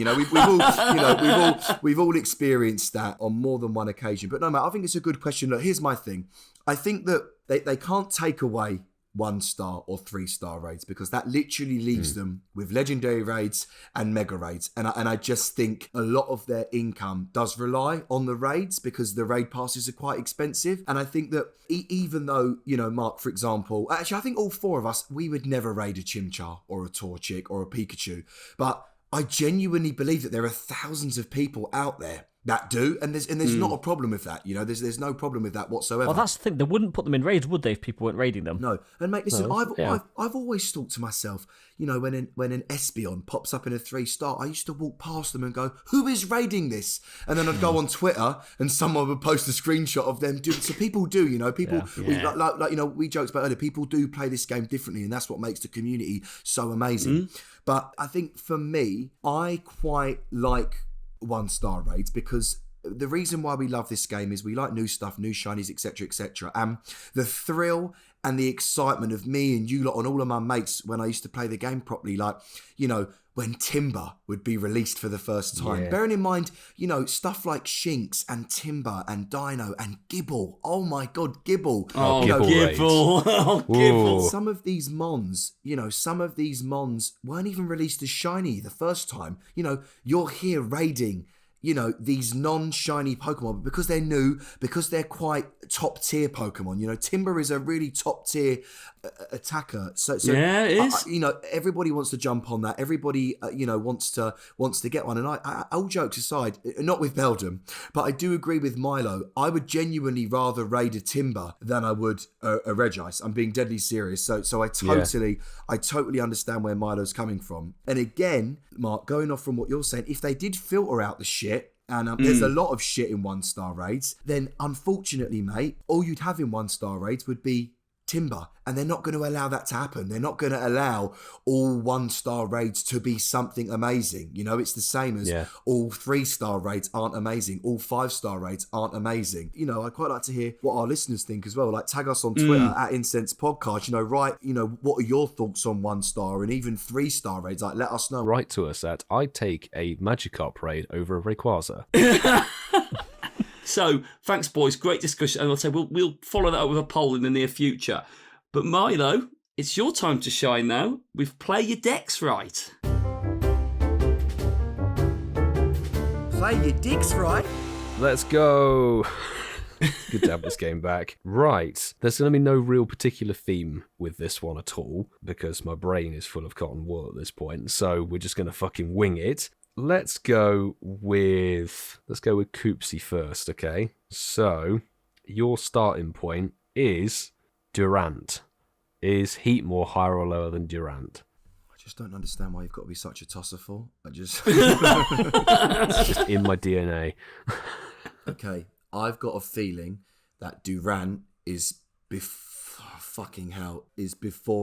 we've all experienced that on more than one occasion. But no, mate, I think it's a good question. Look, here's my thing. I think that they can't take away 1-star or 3-star raids, because that literally leaves them with legendary raids and mega raids. And I just think a lot of their income does rely on the raids, because the raid passes are quite expensive. And I think that even though, you know, Mark, for example, actually I think all 4 of us, we would never raid a Chimchar or a Torchic or a Pikachu, but I genuinely believe that there are thousands of people out there that do, and there's not a problem with that. You know, there's no problem with that whatsoever. Well, that's the thing. They wouldn't put them in raids, would they, if people weren't raiding them? No, and mate, listen, yeah. I've always thought to myself, you know, when an Espeon pops up in a 3-star, I used to walk past them and go, "Who is raiding this?" And then I'd go on Twitter and someone would post a screenshot of them doing. So people do, you know, people like you know, we joked about earlier. People do play this game differently, and that's what makes the community so amazing. But I think for me, I quite like 1-star raids, because the reason why we love this game is we like new stuff, new shinies, etc., etc. And the thrill and the excitement of me and you lot and all of my mates when I used to play the game properly, like, you know, when Timber would be released for the first time. Yeah. Bearing in mind, you know, stuff like Shinx and Timber and Dino and Gibble. Oh my God, Gibble. Oh, Gibble. Oh, Gibble. Some of these mons, you know, weren't even released as shiny the first time. You know, you're here raiding, you know, these non-shiny Pokemon, but because they're new, because they're quite top-tier Pokemon. You know, Timber is a really top-tier attacker. So yeah, it is. You know, everybody wants to jump on that. Everybody, you know, wants to get one. And I all jokes aside, not with Beldum, but I do agree with Milo. I would genuinely rather raid a Timber than I would a Regice. I'm being deadly serious. So I totally understand where Milo's coming from. And again, Mark, going off from what you're saying, if they did filter out the shit, and there's a lot of shit in 1-star raids, then unfortunately, mate, all you'd have in 1-star raids would be Timber, and they're not going to allow that to happen. They're not going to allow all 1-star raids to be something amazing. You know, it's the same as all 3-star raids aren't amazing, all 5-star raids aren't amazing. You know, I'd quite like to hear what our listeners think as well. Like, tag us on Twitter at Incensed Podcast. You know, write, you know, what are your thoughts on 1-star and even 3-star raids? Like, let us know. Write to us at I'd take a Magikarp raid over a Rayquaza. So, thanks, boys. Great discussion. And I'll say we'll follow that up with a poll in the near future. But Milo, it's your time to shine now. With Play Your Decks Right. Play your dicks right. Let's go. Good to have this game back. Right, there's going to be no real particular theme with this one at all, because my brain is full of cotton wool at this point. So we're just going to fucking wing it. Let's go with Koopsy first, okay? So, your starting point is Durant. Is Heatmore higher or lower than Durant? I just don't understand why you've got to be such a tosserful. It's just in my DNA. Okay, I've got a feeling that Durant is before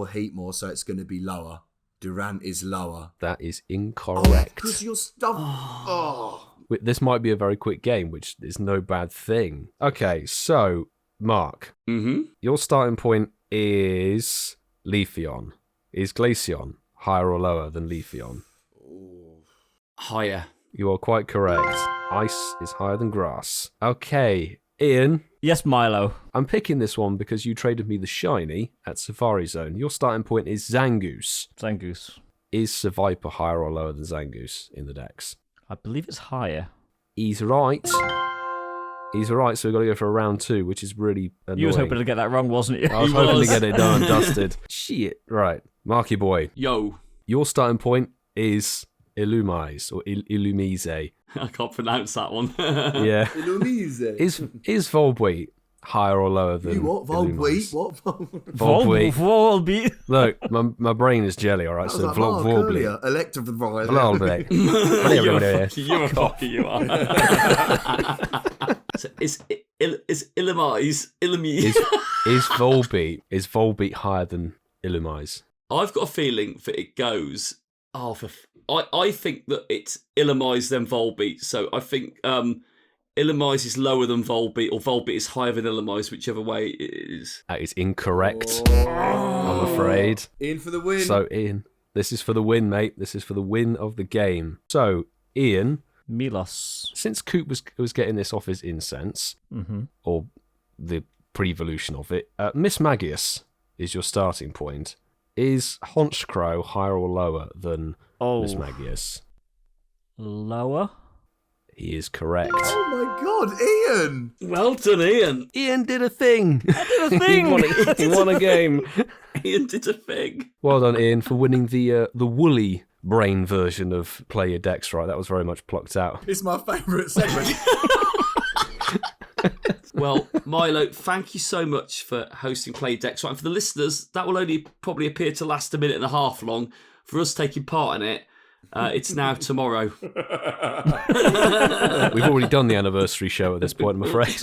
Heatmore, so it's going to be lower. Durant is lower. That is incorrect. Because your stuff. Oh. This might be a very quick game, which is no bad thing. Okay, so, Mark, your starting point is Leafeon. Is Glaceon higher or lower than Leafeon? Higher. You are quite correct. Ice is higher than grass. Okay, Ian. Yes, Milo. I'm picking this one because you traded me the shiny at Safari Zone. Your starting point is Zangoose. Zangoose. Is Seviper higher or lower than Zangoose in the decks? I believe it's higher. He's right. He's right, so we've got to go for a round 2, which is really annoying. You was hoping to get that wrong, wasn't you? I was hoping to get it done and dusted. Shit. Right. Marky boy. Yo. Your starting point is Illumise, or Illumise. I can't pronounce that one. Yeah. Illumise. Is Volbeat higher or lower than You what? Volbeat? What? Volbeat. Volbeat. Look, my brain is jelly, alright, so Volbeat. Electrified. Volbeat. You're a fucker, you are. So is Illumise. Is Volbeat higher than Illumise? I've got a feeling that it goes. I think that it's Illumise then Volbeat. So I think Illumise is lower than Volbeat, or Volbeat is higher than Illumise, whichever way it is. That is incorrect. I'm afraid. In for the win. So Ian, this is for the win, mate. This is for the win of the game. So Ian, Milos. since Coop was getting this off his incense, or the pre-evolution of it, Miss Magius, is your starting point. Is Honchcrow higher or lower than Miss Magius? Lower? He is correct. Oh my God, Ian! Well done, Ian. Ian did a thing. He won a game. Ian did a thing. Well done, Ian, for winning the woolly brain version of Play Your Decks Right. That was very much plucked out. It's my favourite segment. Well, Milo, thank you so much for hosting Play Your Decks Right. And for the listeners, that will only probably appear to last a minute and a half long. For us taking part in it, it's now tomorrow. We've already done the anniversary show at this point, I'm afraid.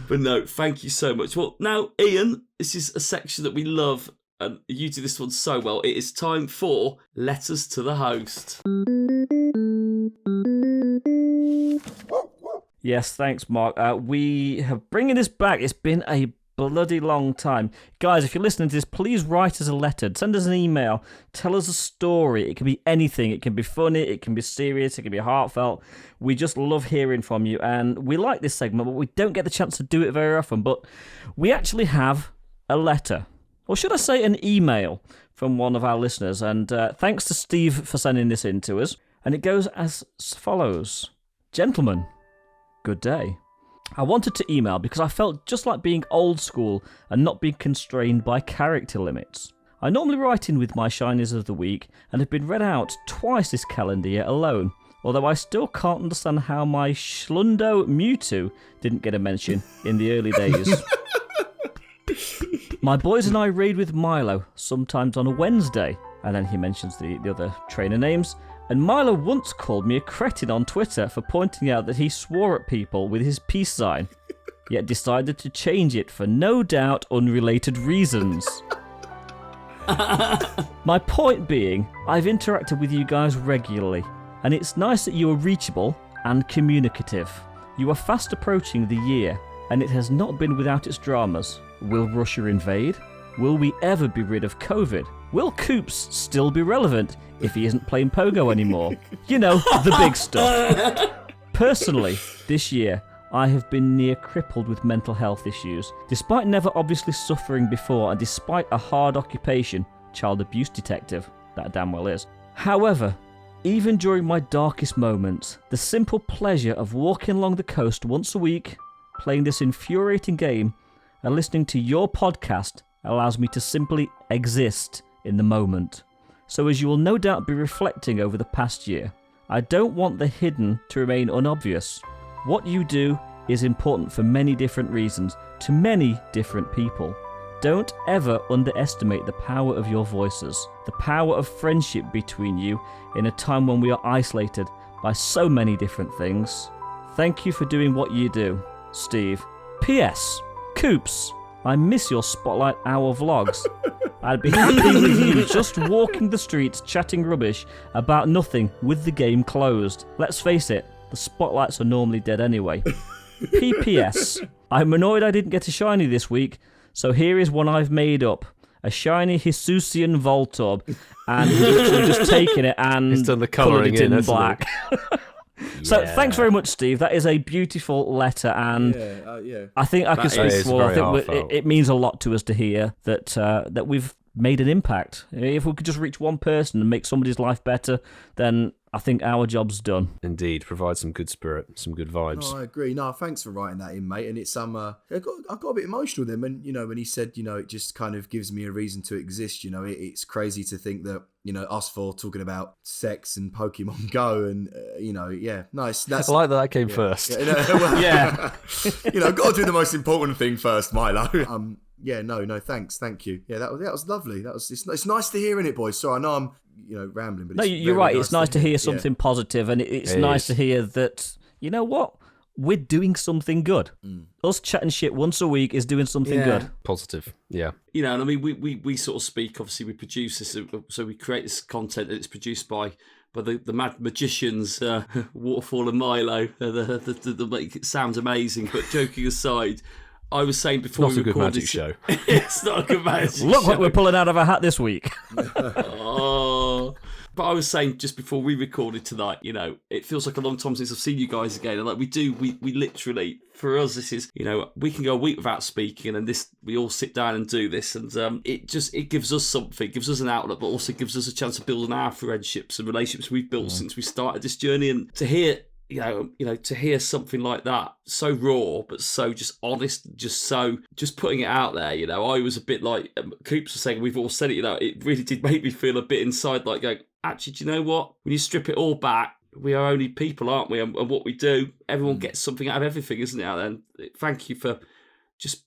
But no, thank you so much. Well, now, Ian, this is a section that we love, and you do this one so well. It is time for Letters to the Host. Yes, thanks, Mark. We have bringing this back. It's been a bloody long time. Guys, if you're listening to this, please write us a letter. Send us an email. Tell us a story. It can be anything. It can be funny. It can be serious. It can be heartfelt. We just love hearing from you. And we like this segment, but we don't get the chance to do it very often. But we actually have a letter. Or should I say an email from one of our listeners. And thanks to Steve for sending this in to us. And it goes as follows. Gentlemen, good day. I wanted to email because I felt just like being old school and not being constrained by character limits. I normally write in with my Shinies of the week and have been read out twice this calendar year alone, although I still can't understand how my Schlundo Mewtwo didn't get a mention in the early days. My boys and I raid with Milo, sometimes on a Wednesday, and then he mentions the other trainer names. And Milo once called me a cretin on Twitter for pointing out that he swore at people with his peace sign, yet decided to change it for no doubt unrelated reasons. My point being, I've interacted with you guys regularly, and it's nice that you are reachable and communicative. You are fast approaching the year, and it has not been without its dramas. Will Russia invade? Will we ever be rid of COVID? Will Coops still be relevant if he isn't playing Pogo anymore? You know, the big stuff. Personally, this year, I have been near crippled with mental health issues. Despite never obviously suffering before, and despite a hard occupation, child abuse detective, that damn well is. However, even during my darkest moments, the simple pleasure of walking along the coast once a week, playing this infuriating game, and listening to your podcast allows me to simply exist in the moment. So as you will no doubt be reflecting over the past year, I don't want the hidden to remain unobvious. What you do is important for many different reasons, to many different people. Don't ever underestimate the power of your voices, the power of friendship between you in a time when we are isolated by so many different things. Thank you for doing what you do, Steve. P.S. Coops, I miss your Spotlight Hour vlogs. I'd be happy with you just walking the streets chatting rubbish about nothing with the game closed. Let's face it, the spotlights are normally dead anyway. PPS, I'm annoyed I didn't get a shiny this week, so here is one I've made up. A shiny Hisusian Voltorb, and he's literally just taken it and He's done the coloured colouring it in in, hasn't black. So thanks very much, Steve. That is a beautiful letter, and I think I can speak is for all. I very think heartfelt. it means a lot to us to hear that that we've made an impact. If we could just reach one person and make somebody's life better, then I think our job's done. Indeed, provide some good spirit, some good vibes. No, I agree. No, thanks for writing that in, mate. And it's I got a bit emotional with him, and when he said, it just kind of gives me a reason to exist. It's crazy to think that us four talking about sex and Pokemon Go, and nice. That's I like that came first. Yeah. Got to do the most important thing first, Milo. Thanks, thank you. Yeah, that was lovely. It's nice to hear, innit, boys? So I know I'm rambling, but No, you're right. It's nice to hear something positive, and it's It nice is. to hear that, you know what? We're doing something good. Us chatting shit once a week is doing something good. Positive, yeah. And I mean, we sort of speak, obviously we produce this, so we create this content that it's produced by the mad magicians, Waterfall and Milo, that make it sound amazing. But joking aside, I was saying before Not we a good recorded magic this- show. It's not a good magic Look show. what we're pulling out of a hat this week. Oh, But I was saying just before we recorded tonight, you know, it feels like a long time since I've seen you guys again. And like we literally, for us, this is, you know, we can go a week without speaking, and this, we all sit down and do this, and it gives us something, gives us an outlet, but also gives us a chance of building our friendships and relationships we've built since we started this journey. And to hear, you know, to hear something like that, so raw, but so just honest, just putting it out there, you know, I was a bit like, Coops was saying, we've all said it, you know, it really did make me feel a bit inside, like going, actually, do you know what? When you strip it all back, we are only people, aren't we? And what we do, everyone gets something out of everything, isn't it? And thank you for just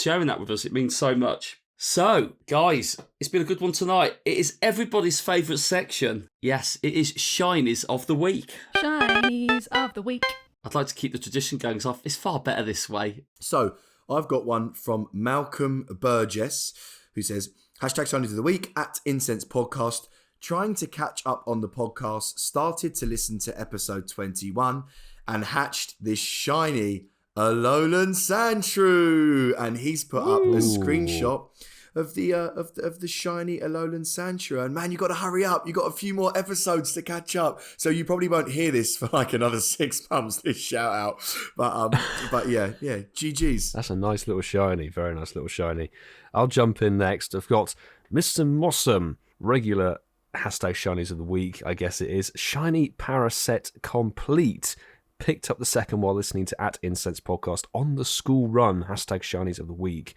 sharing that with us. It means so much. So, guys, it's been a good one tonight. It is everybody's favourite section. Yes, it is Shinies of the Week. Shinies of the week. I'd like to keep the tradition going, so it's far better this way. So, I've got one from Malcolm Burgess, who says, #Shinies of the Week at Incensed Podcast. Trying to catch up on the podcast, started to listen to episode 21 and hatched this shiny Alolan Sandshrew, and he's put up a screenshot of the shiny Alolan Sandshrew. And man, you got to hurry up. You got a few more episodes to catch up, so you probably won't hear this for like another 6 months. This shout out, but yeah, GG's. That's a nice little shiny, very nice little shiny. I'll jump in next. I've got Mr. Mossum, regular #Shinies of the Week, I guess it is. Shiny Paraset Complete. Picked up the second while listening to @Incensed Podcast on the school run. #Shinies of the Week.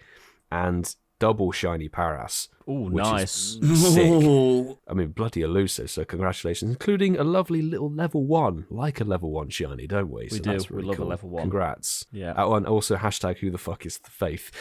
And double shiny Paras. Oh, which nice. is sick. I mean, bloody elusive, so congratulations. Including a lovely little level 1, like a level 1 shiny, don't we? We do. That's really we love cool. a level 1. Congrats. Yeah. And also #who the fuck is the faith.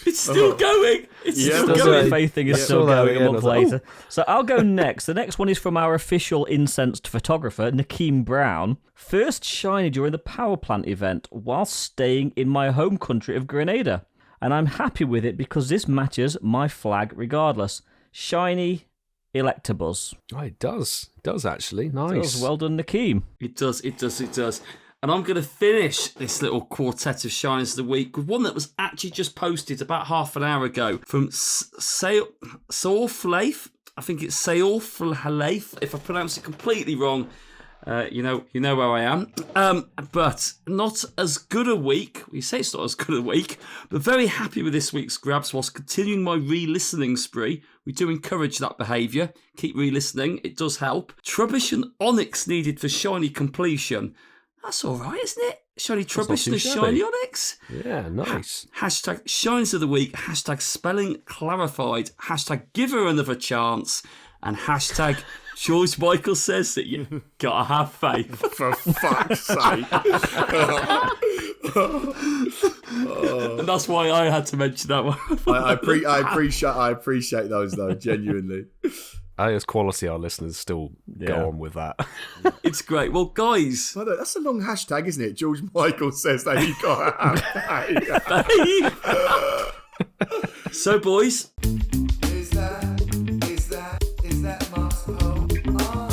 It's still going. It's still going. The faith thing is Yeah. still Saw that going a again, month I was like, later. So I'll go next. The next one is from our official incensed photographer, Nukemz Brown. First shiny during the power plant event while staying in my home country of Grenada. And I'm happy with it because this matches my flag regardless. Shiny Electabuzz. Oh, it does. It does, actually. Nice. Well done, Nukemz. It does. And I'm going to finish this little quartet of Shinies of the Week with one that was actually just posted about half an hour ago from Saorfleif. I think it's Saorfleif. If I pronounce it completely wrong, you know where I am. But not as good a week. We say it's not as good a week, but very happy with this week's grabs whilst continuing my re-listening spree. We do encourage that behaviour. Keep re-listening. It does help. Trubbish and Onyx needed for shiny completion. That's all right, isn't it? Shiny Trubbish and a shiny Onyx. Yeah, nice. #Shinies of the Week. #spelling clarified. #give her another chance. And George Michael says that you gotta have faith. For fuck's sake. And that's why I had to mention that one. I appreciate those though, genuinely. As quality, our listeners still go on with that. It's great. Well, guys. By the way, that's a long hashtag, isn't it? George Michael says that you got faith. So, boys. Is that must hold on?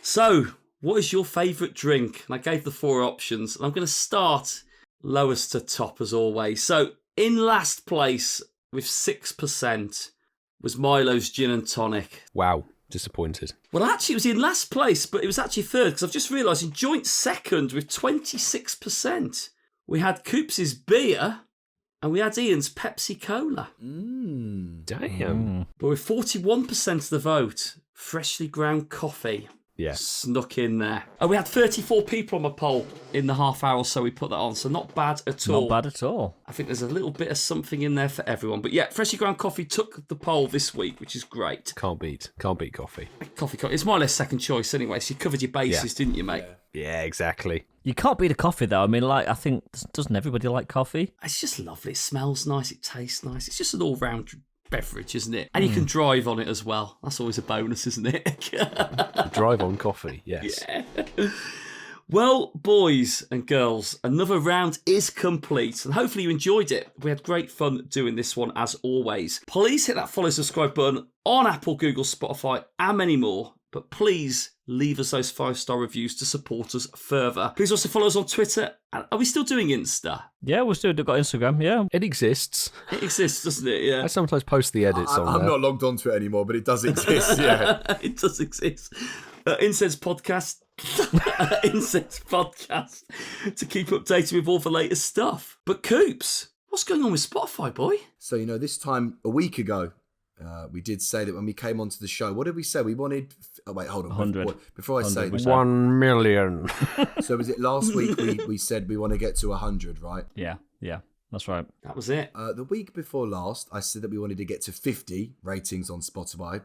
So, what is your favourite drink? And I gave the 4 options. And I'm going to start lowest to top as always. So, in last place with 6%. Was Milo's Gin and Tonic. Wow, disappointed. Well, actually, it was in last place, but it was actually third, because I've just realised in joint second with 26%. We had Coops' beer, and we had Ian's Pepsi Cola. Damn. But with 41% of the vote, freshly ground coffee. Yeah. Snuck in there. And we had 34 people on my poll in the half hour or so we put that on, so not bad at all. Not bad at all. I think there's a little bit of something in there for everyone. But yeah, freshly ground coffee took the poll this week, which is great. Can't beat coffee. Coffee. It's more or less second choice anyway, so you covered your bases, didn't you, mate? Yeah, exactly. You can't beat a coffee, though. I mean, I think, doesn't everybody like coffee? It's just lovely. It smells nice. It tastes nice. It's just an all-round beverage, isn't it? And you can drive on it as well. That's always a bonus, isn't it? Drive on coffee, yes. Yeah. Well, boys and girls, another round is complete, and hopefully you enjoyed it. We had great fun doing this one, as always. Please hit that follow, subscribe button on Apple, Google, Spotify, and many more. but please leave us those 5-star reviews to support us further. Please also follow us on Twitter. Are we still doing Insta? Yeah, we've still got Instagram, yeah. It exists. It exists, doesn't it? Yeah. I sometimes post the edits on I'm there. not logged onto it anymore, but it does exist, yeah. It does exist. Incensed Podcast. Incensed Podcast. To keep updated with all the latest stuff. But Coops, what's going on with Spotify, boy? So, this time a week ago, we did say that when we came onto the show, what did we say? We wanted... Oh, wait, hold on. 100. Before I say... 1 million. So was it last week we said we want to get to 100, right? Yeah, that's right. That was it. The week before last, I said that we wanted to get to 50 ratings on Spotify.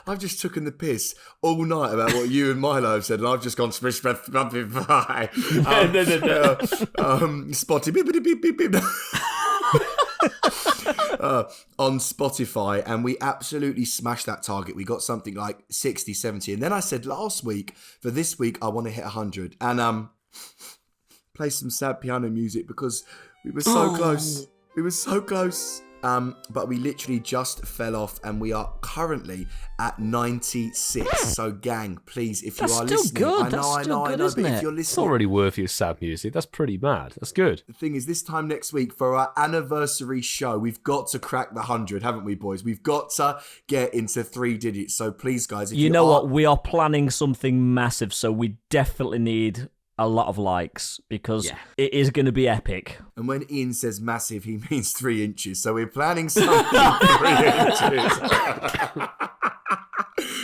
I've just taken the piss all night about what you and Milo have said, and I've just gone Spotify. Spotify. On Spotify, and we absolutely smashed that target. We got something like 60, 70. And then I said last week, for this week, I want to hit 100. And play some sad piano music because we were so close. We were so close. But we literally just fell off, and we are currently at 96. So, gang, please, if you are listening, good. I know, Good, but isn't if it? you're It's listening, already worth your sad music. That's pretty mad. That's good. the thing is, this time next week for our anniversary show, we've got to crack the 100, haven't we, boys? We've got to get into 3 digits. So, please, guys, if You know what? We are planning something massive, so we definitely need a lot of likes because it is going to be epic. And when Ian says massive, he means 3 inches. So we're planning something 3 inches.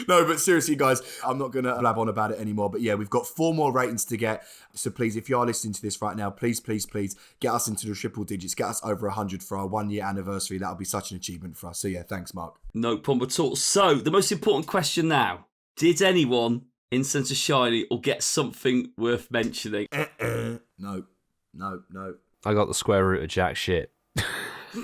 No, but seriously, guys, I'm not going to blab on about it anymore. But yeah, we've got 4 more ratings to get. So please, if you are listening to this right now, please get us into the triple digits. Get us over 100 for our 1-year anniversary. That'll be such an achievement for us. So yeah, thanks, Mark. No problem at all. So, the most important question now. Did anyone incense a shiny or get something worth mentioning? No. I got the square root of jack shit.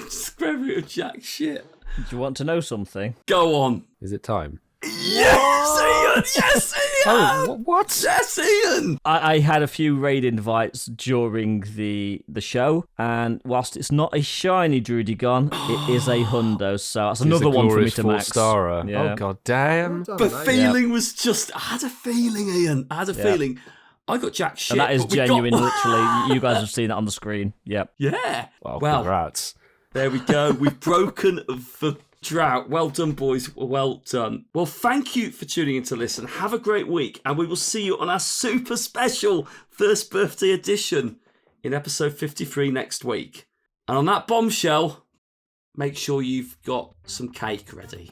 Square root of jack shit. Do you want to know something? Go on. Is it time? Yes, Ian! Yes, Ian! Oh, what? Yes, Ian! I had a few raid invites during the show, and whilst it's not a shiny Druidigon, it is a hundo, so that's another one for me to max. Starer. Yeah. Oh, god damn. Well But done, mate. feeling was just... I had a feeling, Ian. I had a feeling. I got jack shit. And that is but we got- genuine, literally. You guys have seen it on the screen. Yep. Yeah. Well, Well, congrats. there we go. We've broken the drought. Well done, boys. Well done. Well, thank you for tuning in to listen. Have a great week, and we will see you on our super special first birthday edition in episode 53 next week. And on that bombshell, make sure you've got some cake ready.